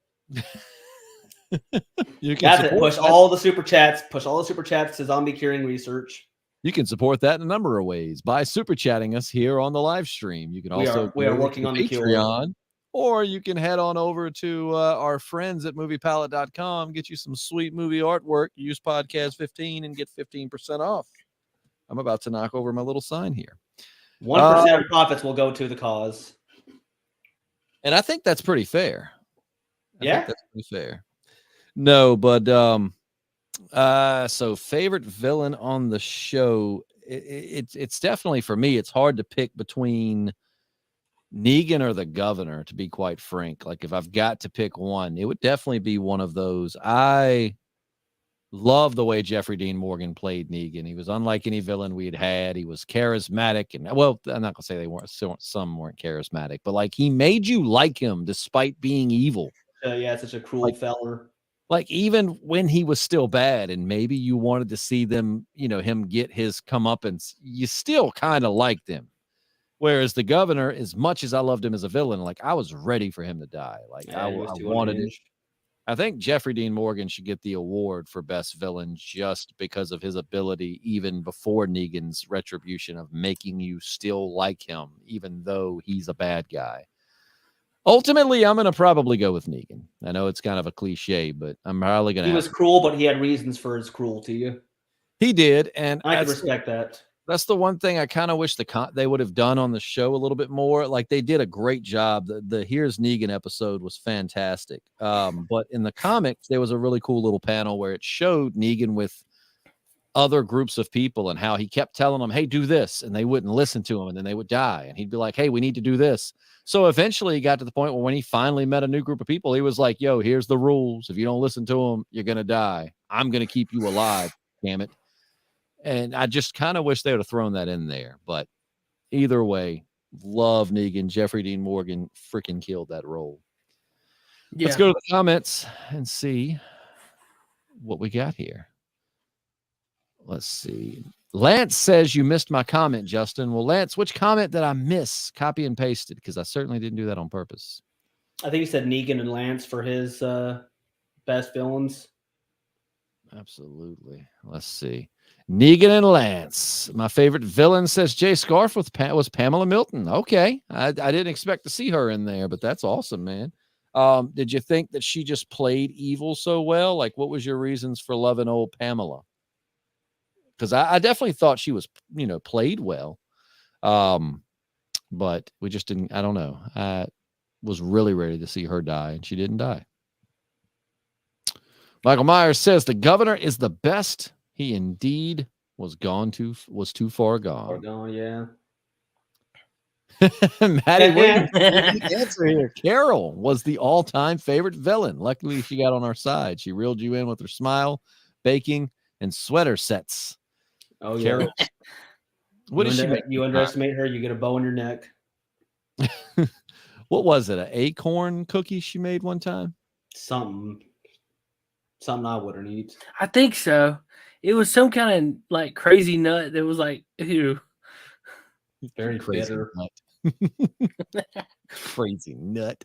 You can push all the super chats to zombie curing research. You can support that in a number of ways by super chatting us here on the live stream. You can also we are working on the Patreon, or you can head on over to our friends at moviepalette.com, get you some sweet movie artwork, use podcast 15 and get 15% off. I'm about to knock over my little sign here. 1% of profits will go to the cause. And I think that's pretty fair. I think that's pretty fair. No, but so favorite villain on the show, it's definitely, for me, it's hard to pick between Negan or the governor, to be quite frank. Like, if I've got to pick one, it would definitely be one of those. I love the way Jeffrey Dean Morgan played Negan. He was unlike any villain we had. He was charismatic, and well, I'm not gonna say they weren't. Some weren't charismatic, but like, he made you like him despite being evil. Yeah, such a cruel feller. Like, even when he was still bad, and maybe you wanted to see them, him get his comeuppance, you still kind of liked him. Whereas the governor, as much as I loved him as a villain, like, I was ready for him to die. Like, I wanted it. I think Jeffrey Dean Morgan should get the award for best villain just because of his ability, even before Negan's retribution, of making you still like him, even though he's a bad guy. Ultimately, I'm going to probably go with Negan. I know it's kind of a cliche, but I'm probably going to. He was cruel, but he had reasons for his cruelty. He did, and I can respect that. That's the one thing I kind of wish they would have done on the show a little bit more. Like, they did a great job. The Here's Negan episode was fantastic. But in the comics, there was a really cool little panel where it showed Negan with other groups of people and how he kept telling them, hey, do this. And they wouldn't listen to him, and then they would die. And he'd be like, hey, we need to do this. So eventually he got to the point where when he finally met a new group of people, he was like, yo, here's the rules. If you don't listen to them, you're going to die. I'm going to keep you alive. Damn it. And I just kind of wish they would have thrown that in there. But either way, love Negan. Jeffrey Dean Morgan freaking killed that role. Yeah. Let's go to the comments and see what we got here. Let's see. Lance says you missed my comment, Justin. Well, Lance, which comment did I miss? Copy and pasted, because I certainly didn't do that on purpose. I think he said Negan and Lance for his best villains. Absolutely. Let's see. Negan and Lance. My favorite villain, says Jay Scarf, was Pamela Milton. Okay. I didn't expect to see her in there, but that's awesome, man. Did you think that she just played evil so well? Like, what was your reasons for loving old Pamela? Because I definitely thought she was, played well. But we just didn't, I don't know. I was really ready to see her die, and she didn't die. Michael Myers says the governor is the best. He indeed was too far gone. Far gone, yeah. Maddie Williams, answer here. Carol was the all-time favorite villain. Luckily, she got on our side. She reeled you in with her smile, baking, and sweater sets. Oh, Carol. Yeah. What did she make? You underestimate her, you get a bow in your neck. What was it? An acorn cookie she made one time? Something I wouldn't eat. I think so. It was some kind of like crazy nut that was like, ew. Very crazy bitter. Nut. Crazy nut.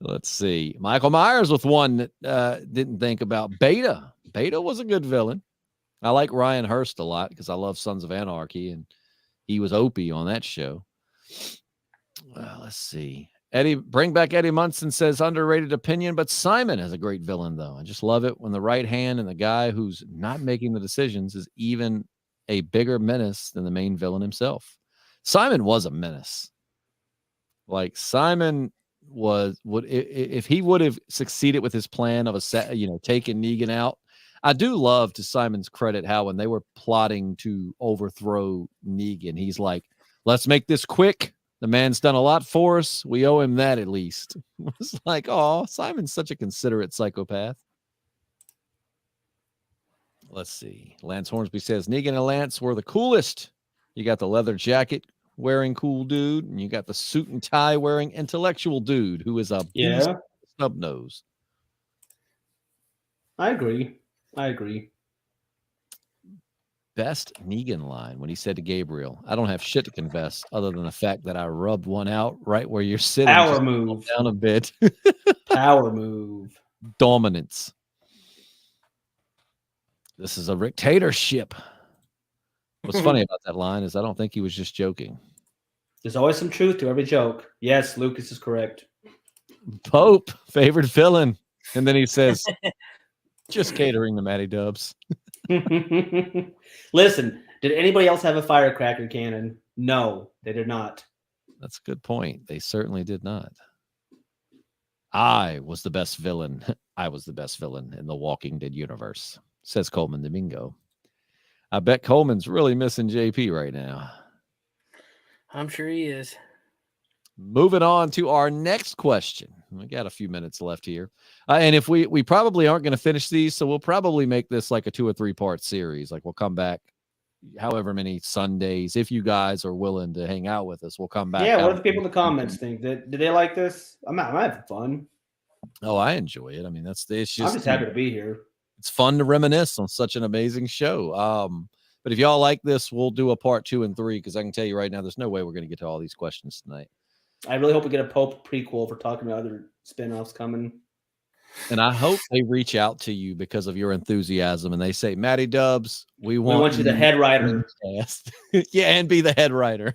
Let's see. Michael Myers with one that didn't think about. Beta. Beta was a good villain. I like Ryan Hurst a lot because I love Sons of Anarchy, and he was Opie on that show. Let's see. Bring back Eddie Munson says underrated opinion, but Simon is a great villain, though. I just love it when the right hand and the guy who's not making the decisions is even a bigger menace than the main villain himself. Simon was a menace. Like, Simon if he would have succeeded with his plan of taking Negan out. I do love, to Simon's credit, how when they were plotting to overthrow Negan, he's like, let's make this quick. The man's done a lot for us. We owe him that at least. It's like, oh, Simon's such a considerate psychopath. Let's see. Lance Hornsby says Negan and Lance were the coolest. You got the leather jacket wearing cool dude, and you got the suit and tie wearing intellectual dude who is a snub nose. I agree. Best Negan line when he said to Gabriel, I don't have shit to confess other than the fact that I rubbed one out right where you're sitting. Power move. Down a bit. Power move. Dominance. This is a dictatorship. What's funny about that line is I don't think he was just joking. There's always some truth to every joke. Yes, Lucas is correct. Pope, favorite villain. And then he says, just catering to Matty Dubs. Listen, did anybody else have a firecracker cannon? No, they did not. That's a good point. They certainly did not. I was the best villain. I was the best villain in the Walking Dead universe, says Coleman Domingo. I bet Coleman's really missing JP right now. I'm sure he is. Moving on to our next question. We got a few minutes left here. And if we probably aren't going to finish these, so we'll probably make this like a 2 or 3 part series. Like we'll come back however many Sundays. If you guys are willing to hang out with us, we'll come back. Yeah, what do the people in the comments think? Did they like this? I'm having fun. Oh, I enjoy it. I mean, it's I'm just happy to be here. It's fun to reminisce on such an amazing show. But if y'all like this, we'll do a part 2 and 3, because I can tell you right now, there's no way we're going to get to all these questions tonight. I really hope we get a Pope prequel for talking about other spinoffs coming. And I hope they reach out to you because of your enthusiasm and they say, Matty Dubs, we want you the head writer. Yeah, and be the head writer.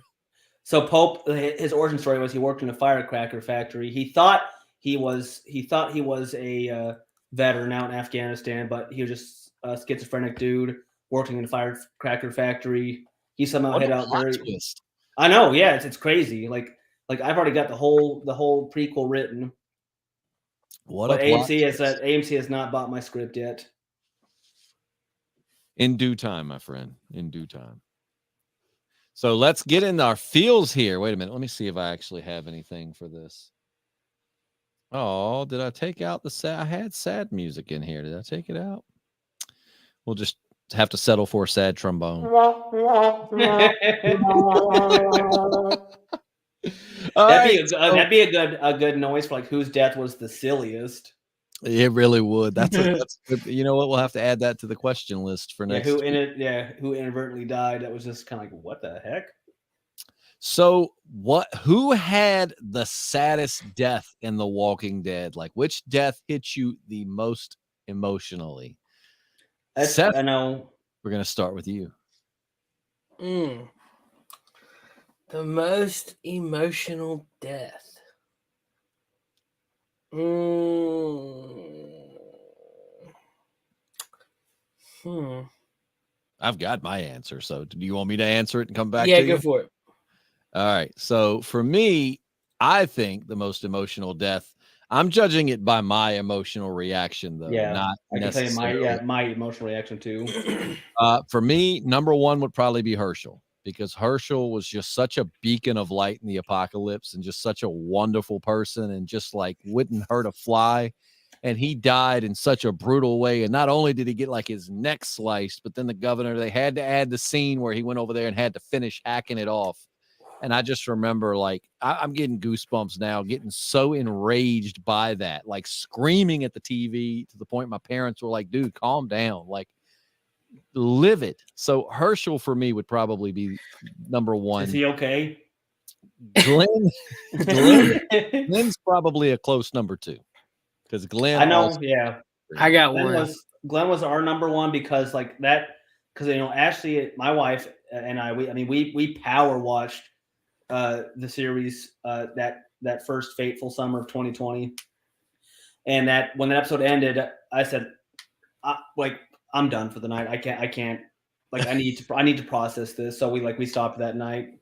So Pope, his origin story was he worked in a firecracker factory. He thought he was a veteran out in Afghanistan, but he was just a schizophrenic dude working in a firecracker factory. He somehow hit out very. Twist. I know, yeah, it's crazy. Like I've already got the whole prequel written. But AMC has not bought my script yet. In due time, my friend. In due time. So let's get in our feels here. Wait a minute. Let me see if I actually have anything for this. Oh, did I take out the sad? I had sad music in here. Did I take it out? We'll just have to settle for a sad trombone. That'd be a good noise for like whose death was the silliest. It really would. That's you know what? We'll have to add that to the question list for next. Who inadvertently died? That was just kind of like, what the heck? So who had the saddest death in The Walking Dead? Like which death hit you the most emotionally? Seth, I know. We're gonna start with you. The most emotional death. I've got my answer. So do you want me to answer it and come back? Yeah, to go you? for it. All right. So for me, I think the most emotional death, I'm judging it by my emotional reaction, though. Yeah, not I can tell you my emotional reaction too. For me, number one would probably be Herschel, because Herschel was just such a beacon of light in the apocalypse and just such a wonderful person and just like wouldn't hurt a fly. And he died in such a brutal way. And not only did he get like his neck sliced, but then the governor, they had to add the scene where he went over there and had to finish hacking it off. And I just remember, like, I'm getting goosebumps now, getting so enraged by that, like screaming at the TV to the point my parents were like, dude, calm down, like, live it. So Herschel for me would probably be number one. Is he okay? Glenn's probably a close number two, because Glenn. I know, yeah. I got one. Glenn was our number one because like that, because Ashley, my wife, and we power watched the series that first fateful summer of 2020, and that when that episode ended, I said, I'm done for the night. I can't. Like I need to process this. So we stopped that night.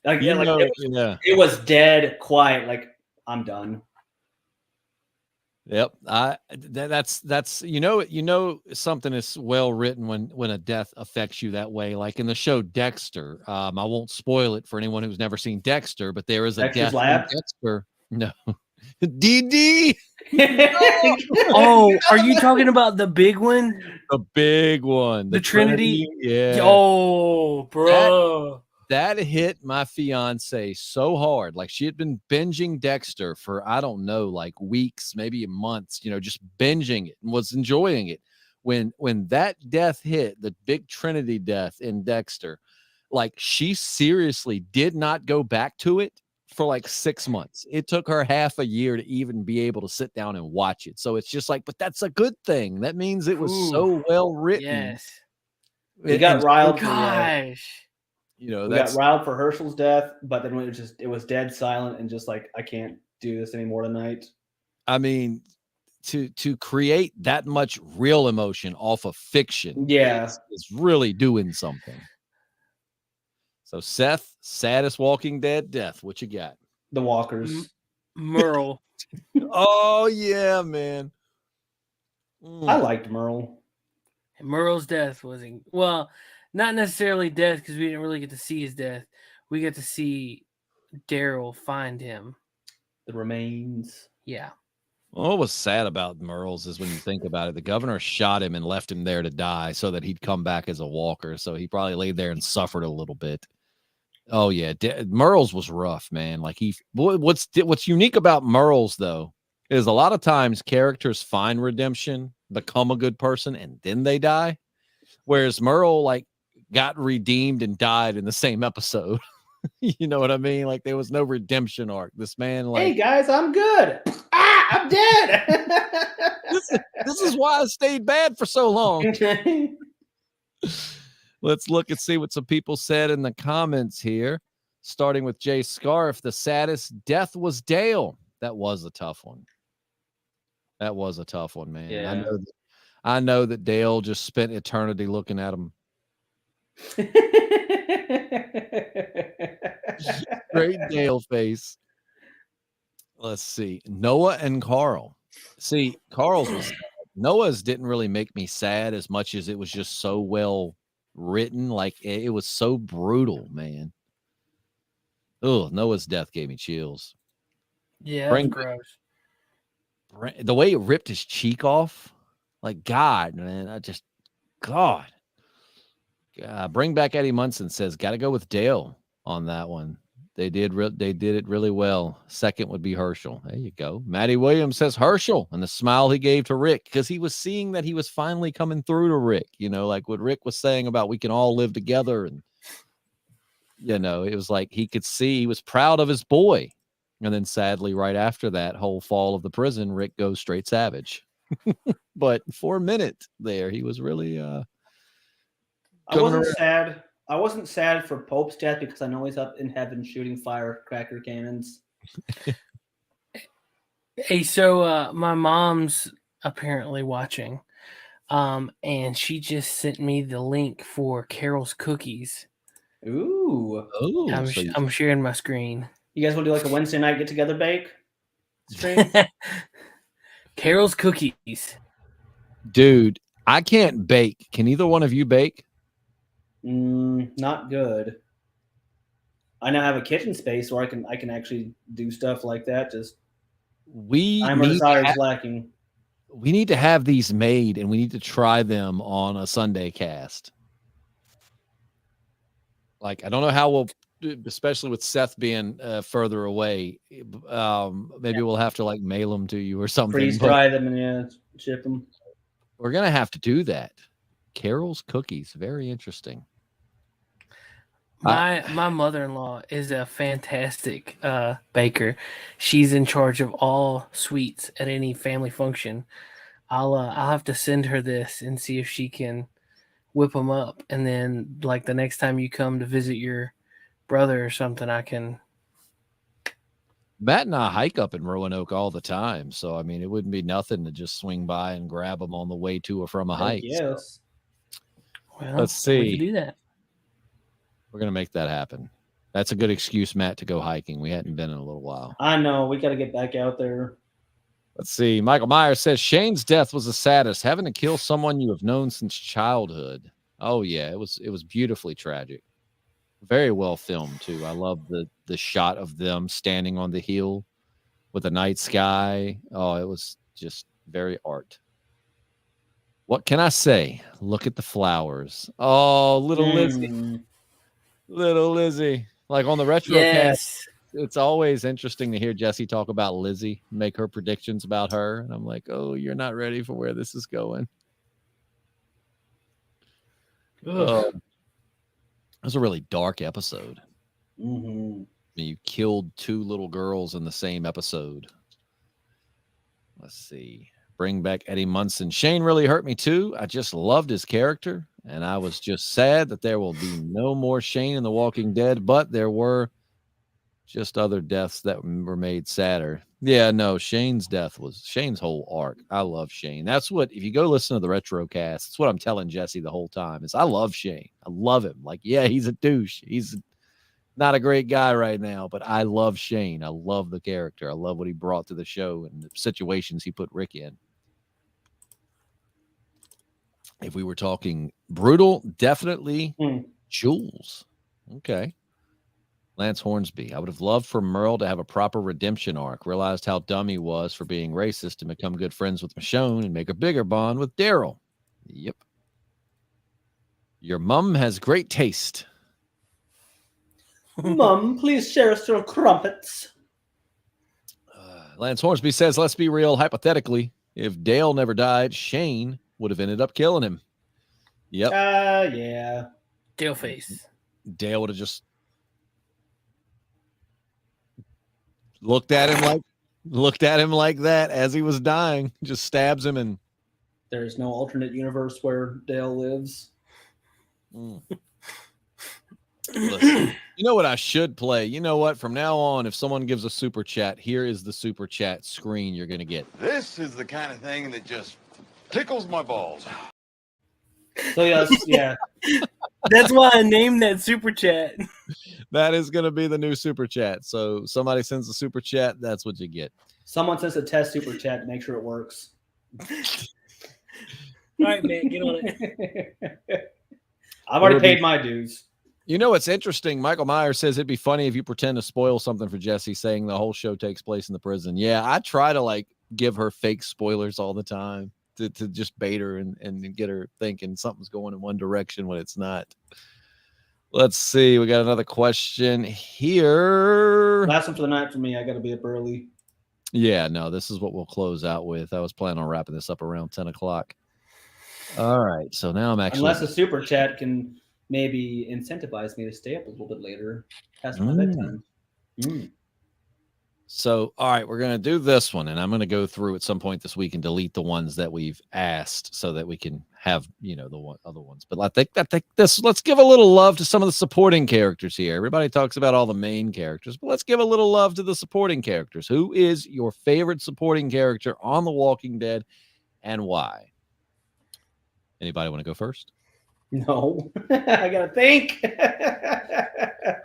It was dead quiet. Like I'm done. Yep. That's something is well written when a death affects you that way. Like in the show Dexter. I won't spoil it for anyone who's never seen Dexter, but there is a Dexter's death Lab? in Dexter. No. DD. Oh, are you talking about the big one? The big one. The Trinity? Yeah. Oh, bro. That hit my fiance so hard. Like she had been binging Dexter for, I don't know, like weeks, maybe months, just binging it and was enjoying it. When that death hit, the big Trinity death in Dexter, like she seriously did not go back to it for like 6 months. It took her half a year to even be able to sit down and watch it. So it's just like, but that's a good thing. That means it was so well written. Yes. We got riled. Gosh. Got riled for Herschel's death, but then it was dead silent and just like, I can't do this anymore tonight. I mean, to create that much real emotion off of fiction, is really doing something. So Seth, saddest Walking Dead death. What you got? The Walkers. Merle. Oh yeah, man. I liked Merle. Merle's death wasn't well. not necessarily death because we didn't really get to see his death. We get to see Daryl find him. The remains. Yeah. Well, what was sad about Merles is when you think about it, the governor shot him and left him there to die so that he'd come back as a walker. So he probably laid there and suffered a little bit. Oh yeah, Merles was rough, man. Like what's unique about Merles though is a lot of times characters find redemption, become a good person, and then they die. Whereas Merle like got redeemed and died in the same episode. You know what I mean? Like there was no redemption arc. This man, like, hey guys, I'm good. I'm dead. this is why I stayed bad for so long. Let's look and see what some people said in the comments here. Starting with Jay Scarf, the saddest death was Dale. That was a tough one. That was a tough one, man. Yeah. I know that Dale just spent eternity looking at him. Great Dale face. Let's see. Noah and Carl. See, Noah's didn't really make me sad as much as it was just so well written. Like it was so brutal, man. Oh, Noah's death gave me chills. Yeah, that was gross. The way it ripped his cheek off, like God, man, God. Bring back Eddie Munson says, got to go with Dale on that one. They did it really well. Second would be Herschel. There you go. Maddie Williams says Herschel and the smile he gave to Rick because he was seeing that he was finally coming through to Rick. You know, like what Rick was saying about we can all live together. And, you know, it was like he could see he was proud of his boy. And then sadly, right after that whole fall of the prison, Rick goes straight savage. But for a minute there, he was really I wasn't sad. I wasn't sad for Pope's death because I know he's up in heaven shooting firecracker cannons. Hey, so my mom's apparently watching, and she just sent me the link for Carol's Cookies. Ooh. I'm sharing my screen. You guys want to do like a Wednesday night get-together bake stream? Carol's Cookies. Dude, I can't bake. Can either one of you bake? Not good. I now have a kitchen space where I can actually do stuff like that. Just I'm lacking. We need to have these made and we need to try them on a Sunday cast. Like I don't know how we'll, especially with Seth being further away. Maybe we'll have to like mail them to you or something. Freeze dry them and ship them. We're gonna have to do that. Carol's Cookies, very interesting. My mother-in-law is a fantastic baker. She's in charge of all sweets at any family function. I'll have to send her this and see if she can whip them up, and then like the next time you come to visit your brother or something, I can. Matt and I hike up in Roanoke all the time, so I mean it wouldn't be nothing to just swing by and grab them on the way to or from a hike. Yes. So. Well, Let's see. We can do that. We're gonna make that happen. That's a good excuse, Matt, to go hiking. We hadn't been in a little while. I know. We got to get back out there. Let's see. Michael Myers says Shane's death was the saddest. Having to kill someone you have known since childhood. Oh yeah, it was beautifully tragic. Very well filmed too. I love the shot of them standing on the hill with the night sky. Oh, it was just very art. What can I say? Look at the flowers. Oh, little Lizzie. Little Lizzie. Like on the retro cast, it's always interesting to hear Jesse talk about Lizzie, make her predictions about her. And I'm like, oh, you're not ready for where this is going. It was a really dark episode. Mm-hmm. You killed 2 little girls in the same episode. Let's see. Bring back Eddie Munson. Shane really hurt me too. I just loved his character, and I was just sad that there will be no more Shane in The Walking Dead, but there were just other deaths that were made sadder. Yeah, no, Shane's death was Shane's whole arc. I love Shane. That's what, if you go listen to the retro cast, that's what I'm telling Jesse the whole time is I love Shane. I love him. Like, yeah, he's a douche. He's not a great guy right now, but I love Shane. I love the character. I love what he brought to the show and the situations he put Rick in. If we were talking brutal, definitely Jules. Okay. Lance Hornsby. I would have loved for Merle to have a proper redemption arc, realized how dumb he was for being racist and become good friends with Michonne and make a bigger bond with Daryl. Yep. Your mom has great taste. Mom, please share us your crumpets. Lance Hornsby says, let's be real. Hypothetically, if Dale never died, Shane would have ended up killing him. Yep. Yeah. Dale face. Dale would have just looked at him like that as he was dying, just stabs him. And there's no alternate universe where Dale lives. Listen, you know what I should play? You know what? From now on, if someone gives a super chat, here is the super chat screen you're going to get. This is the kind of thing that just tickles my balls. So yes, yeah. That's why I named that super chat. That is going to be the new super chat. So somebody sends a super chat, that's what you get. Someone sends a test super chat to make sure it works. All right, man, get on it. I've already paid my dues. You know what's interesting? Michael Myers says it'd be funny if you pretend to spoil something for Jesse, saying the whole show takes place in the prison. Yeah, I try to give her fake spoilers all the time to just bait her and get her thinking something's going in one direction when it's not. Let's see. We got another question here. Last one for the night for me. I got to be up early. Yeah, no, this is what we'll close out with. I was planning on wrapping this up around 10 o'clock. All right. So now I'm actually. Unless a super chat can maybe incentivize me to stay up a little bit later past my bedtime. So, all right, we're going to do this one, and I'm going to go through at some point this week and delete the ones that we've asked so that we can have, the other ones. But I think this, let's give a little love to some of the supporting characters here. Everybody talks about all the main characters, but let's give a little love to the supporting characters. Who is your favorite supporting character on The Walking Dead and why? Anybody want to go first? No, I gotta think.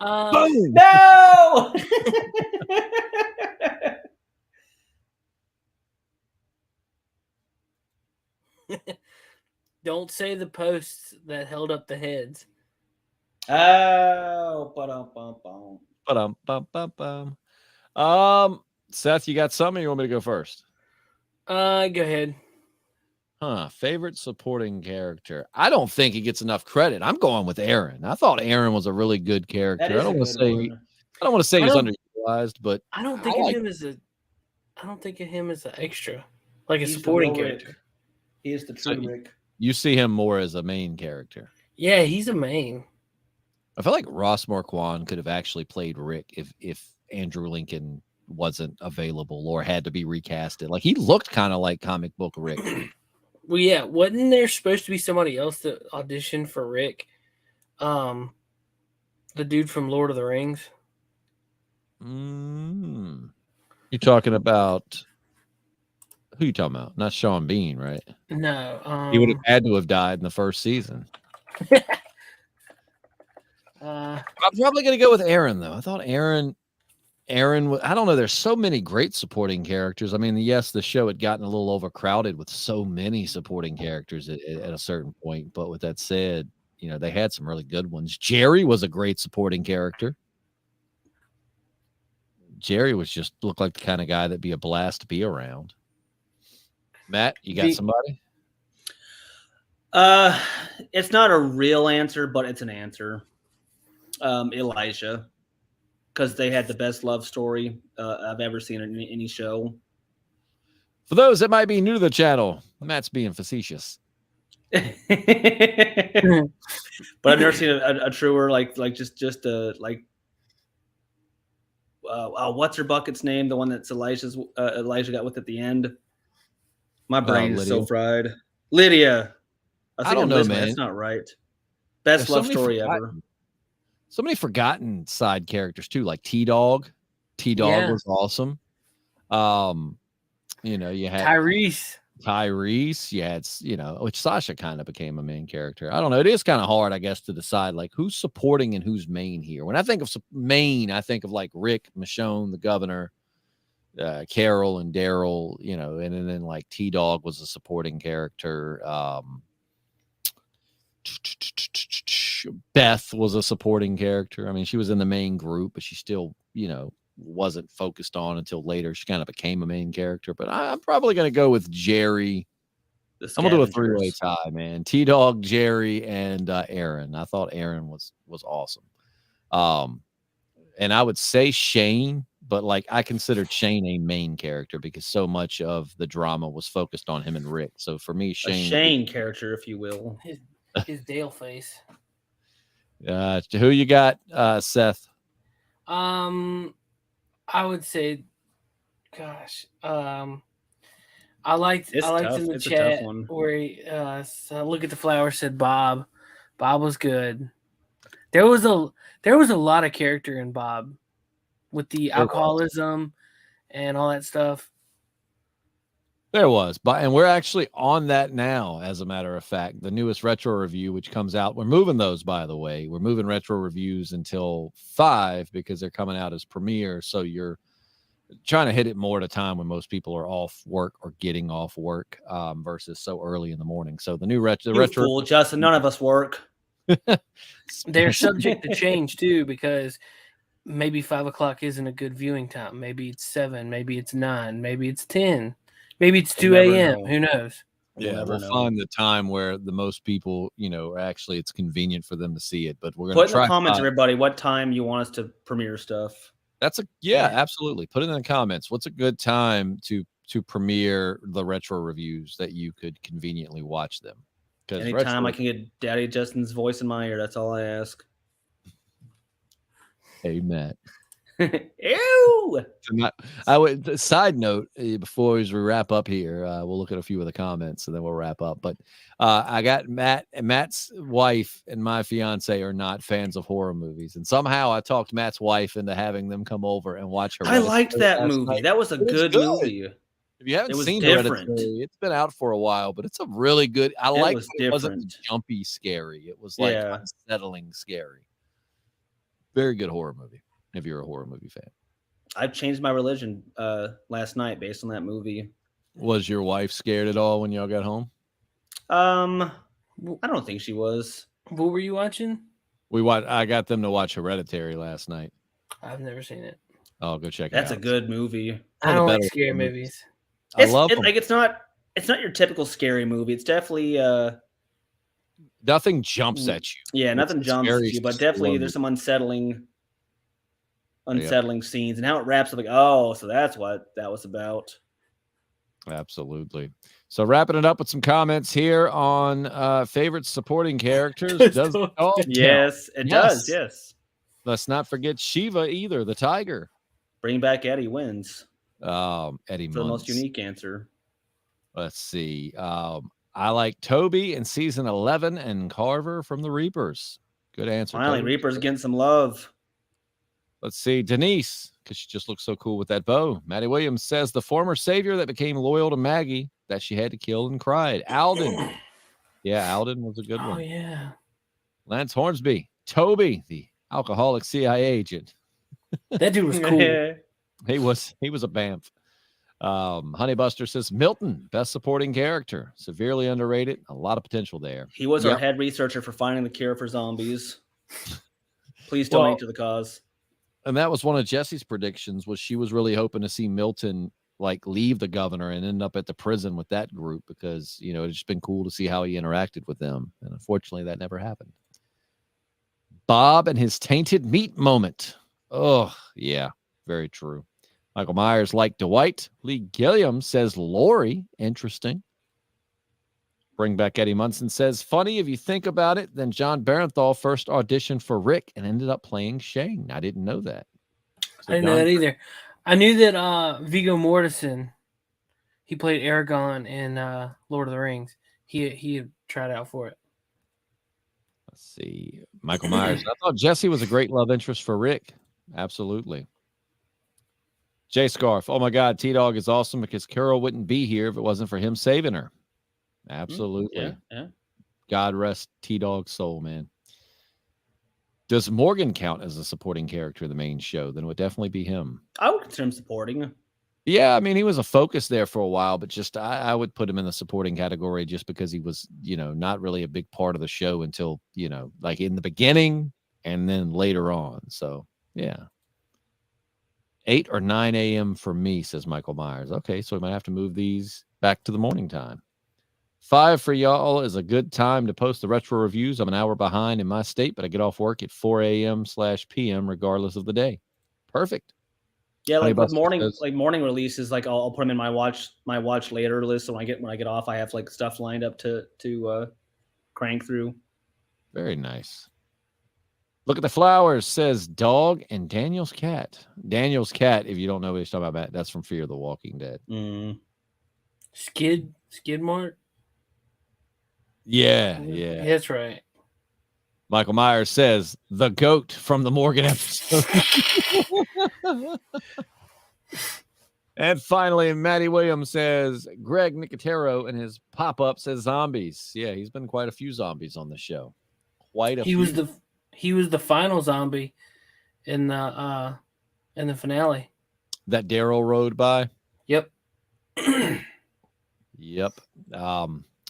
No. Don't say the posts that held up the heads. Oh, Seth, you got some, or you want me to go first? Go ahead. Favorite supporting character. I don't think he gets enough credit. I'm going with Aaron. I thought Aaron was a really good character. I don't want to say he's underutilized, but I don't think of him as an extra, like a supporting character. He is the true Rick. You see him more as a main character. Yeah, he's a main. I feel like Ross Marquand could have actually played Rick if Andrew Lincoln wasn't available or had to be recasted. Like, he looked kind of like comic book Rick. Well, yeah, wasn't there supposed to be somebody else that auditioned for Rick? The dude from Lord of the Rings. You're talking about who you talking about? Not Sean Bean, right? No. He would have had to have died in the first season. I'm probably going to go with Aaron, though. I thought Aaron, I don't know. There's so many great supporting characters. I mean, yes, the show had gotten a little overcrowded with so many supporting characters at a certain point. But with that said, they had some really good ones. Jerry was a great supporting character. Jerry looked like the kind of guy that'd be a blast to be around. Matt, you got somebody? It's not a real answer, but it's an answer. Elijah. Because they had the best love story I've ever seen in any show. For those that might be new to the channel, Matt's being facetious. But I've never seen a truer what's her bucket's name? The one that's Elijah got with at the end. My brain is so fried. Lydia. I don't know, Elizabeth. man. That's not right. Best love story ever. So many forgotten side characters too, like T-Dog. T-Dog was awesome. You had Tyrese. You had, which Sasha kind of became a main character. I don't know. It is kind of hard, I guess, to decide like who's supporting and who's main here. When I think of main, I think of like Rick, Michonne, the governor, Carol, and Daryl. And then like T-Dog was a supporting character. Beth was a supporting character. I mean, she was in the main group, but she still, wasn't focused on until later. She kind of became a main character. But I'm probably going to go with Jerry. I'm gonna do a 3-way tie, man. T-Dog, Jerry, and Aaron. I thought Aaron was awesome. And I would say Shane, but like I considered Shane a main character because so much of the drama was focused on him and Rick. So for me, Shane character, if you will, his Dale face. Who you got, Seth? I would say, gosh, I liked in the it's chat a tough one. where he, look at the flower said Bob. Bob was good. There was a lot of character in Bob with the alcoholism and all that stuff. There was, and we're actually on that now. As a matter of fact, the newest retro review, which comes out, we're moving those. By the way, we're moving retro reviews until 5 because they're coming out as premiere. So you're trying to hit it more at a time when most people are off work or getting off work, versus so early in the morning. So the new retro, fool, Justin. None of us work. They're subject to change too because maybe 5 o'clock isn't a good viewing time. Maybe it's 7. Maybe it's 9. Maybe it's 10. Maybe it's 2 a.m. Who knows? Yeah, we'll find the time where the most people, actually it's convenient for them to see it. But we're going to put in the comments, everybody, what time you want us to premiere stuff. That's absolutely. Put it in the comments. What's a good time to premiere the retro reviews that you could conveniently watch them? Because anytime I can get Daddy Justin's voice in my ear, that's all I ask. Hey, Matt. Ew. I would. Side note, before we wrap up here, we'll look at a few of the comments and then we'll wrap up. But I got Matt's wife and my fiance are not fans of horror movies, and somehow I talked Matt's wife into having them come over and watch her. I liked that movie. Night. That was a good movie. If you haven't seen Hereditary, it's been out for a while, but it's a really good. I like it wasn't jumpy scary. It was like unsettling scary. Very good horror movie. If you're a horror movie fan. I've changed my religion last night based on that movie. Was your wife scared at all when y'all got home? I don't think she was. What were you watching? I got them to watch Hereditary last night. I've never seen it. Oh, go check it out. That's a good movie. I don't like scary movies. I love them. Like it's not your typical scary movie. It's definitely nothing jumps at you. Yeah, nothing jumps at you, but definitely there's some unsettling scenes, and how it wraps up like, so that's what that was about. Absolutely. So wrapping it up with some comments here on favorite supporting characters. Yes, it does. Yes. Let's not forget Shiva either, the tiger. Bring back Eddie wins. Eddie for the most unique answer. Let's see. I like Toby in season 11 and Carver from the Reapers. Good answer. Finally, Toby. Reapers getting some love. Let's see. Denise, because she just looks so cool with that bow. Maddie Williams says the former savior that became loyal to Maggie that she had to kill and cried. Alden. Yeah, Alden was a good one. Oh, yeah. Lance Hornsby. Toby, the alcoholic CIA agent. That dude was cool. He was a bamf. Honeybuster says Milton, best supporting character, severely underrated, a lot of potential there. He was our head researcher for finding the cure for zombies. Please donate to the cause. And that was one of Jesse's predictions, was she was really hoping to see Milton like leave the governor and end up at the prison with that group because it's just been cool to see how he interacted with them, and unfortunately that never happened. Bob and his tainted meat moment. Oh yeah, very true. Michael Myers liked Dwight. Lee Gilliam says Lori. Interesting. Bring back Eddie Munson says, funny if you think about it, then John Barenthal first auditioned for Rick and ended up playing Shane. I didn't know that. So I didn't know that either. I knew that Viggo Mortensen, he played Aragorn in Lord of the Rings. He had tried out for it. Let's see. Michael Myers. I thought Jesse was a great love interest for Rick. Absolutely. Jay Scarf. Oh my God, T-Dog is awesome because Carol wouldn't be here if it wasn't for him saving her. Absolutely. Yeah. God rest T-Dog's soul, man. Does Morgan count as a supporting character in the main show? Then it would definitely be him. I would consider him supporting. Yeah, I mean, he was a focus there for a while, but just I would put him in the supporting category just because he was, not really a big part of the show until, like in the beginning and then later on. So, yeah. 8 or 9 a.m. for me, says Michael Myers. Okay, so we might have to move these back to the morning time. 5 for y'all is a good time to post the retro reviews. I'm an hour behind in my state, but I get off work at 4 a.m/p.m. regardless of the day. Perfect. Yeah, Honey like with Buster says- morning releases, like I'll put them in my watch later list. So when I get off, I have like stuff lined up to crank through. Very nice. Look at the flowers, says Dog and Daniel's cat. Daniel's cat, if you don't know what he's talking about, that's from Fear the Walking Dead. Skidmart. Yeah. That's right. Michael Myers says the goat from the Morgan episode. And finally, Matty Williams says Greg Nicotero in his pop-up says zombies. Yeah, he's been quite a few zombies on the show. He was the final zombie in the finale. That Daryl rode by. Yep. Yep.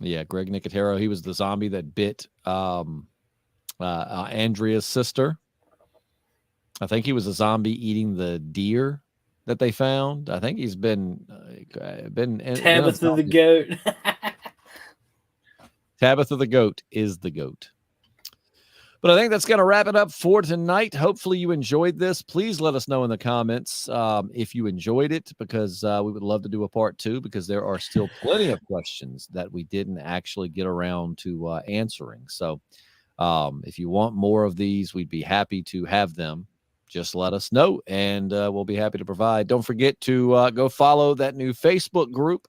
Yeah, Greg Nicotero. He was the zombie that bit Andrea's sister. I think he was a zombie eating the deer that they found. I think he's been Tabitha the goat. Tabitha the goat is the goat. But I think that's going to wrap it up for tonight. Hopefully you enjoyed this. Please let us know in the comments if you enjoyed it, because we would love to do a part 2, because there are still plenty of questions that we didn't actually get around to answering. So if you want more of these, we'd be happy to have them. Just let us know, and we'll be happy to provide. Don't forget to go follow that new Facebook group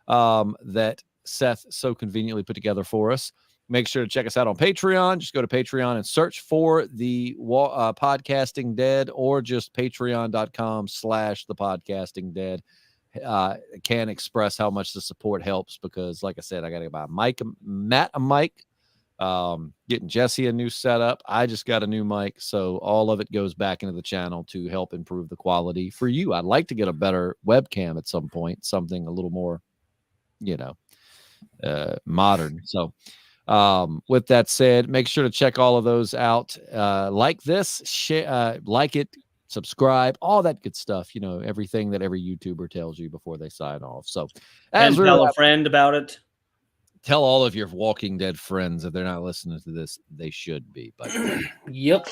that Seth so conveniently put together for us. Make sure to check us out on Patreon. Just go to Patreon and search for the Podcasting Dead, or just patreon.com/the Podcasting Dead. Can't express how much the support helps, because, like I said, I got to buy Matt a mic, getting Jesse a new setup. I just got a new mic, so all of it goes back into the channel to help improve the quality for you. I'd like to get a better webcam at some point, something a little more, modern. So with that said, make sure to check all of those out. Like this, share, like it, subscribe, all that good stuff. Everything that every YouTuber tells you before they sign off. So And tell a friend about it. Tell all of your Walking Dead friends. If they're not listening to this, they should be. But Yep.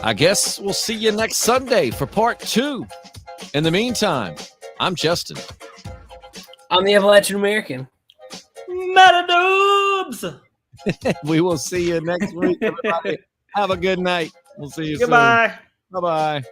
I guess we'll see you next Sunday for part 2. In the meantime, I'm Justin. I'm the Appalachian American. Metadoobs! We will see you next week, everybody. Have a good night. We'll see you Goodbye. soon. Bye-bye.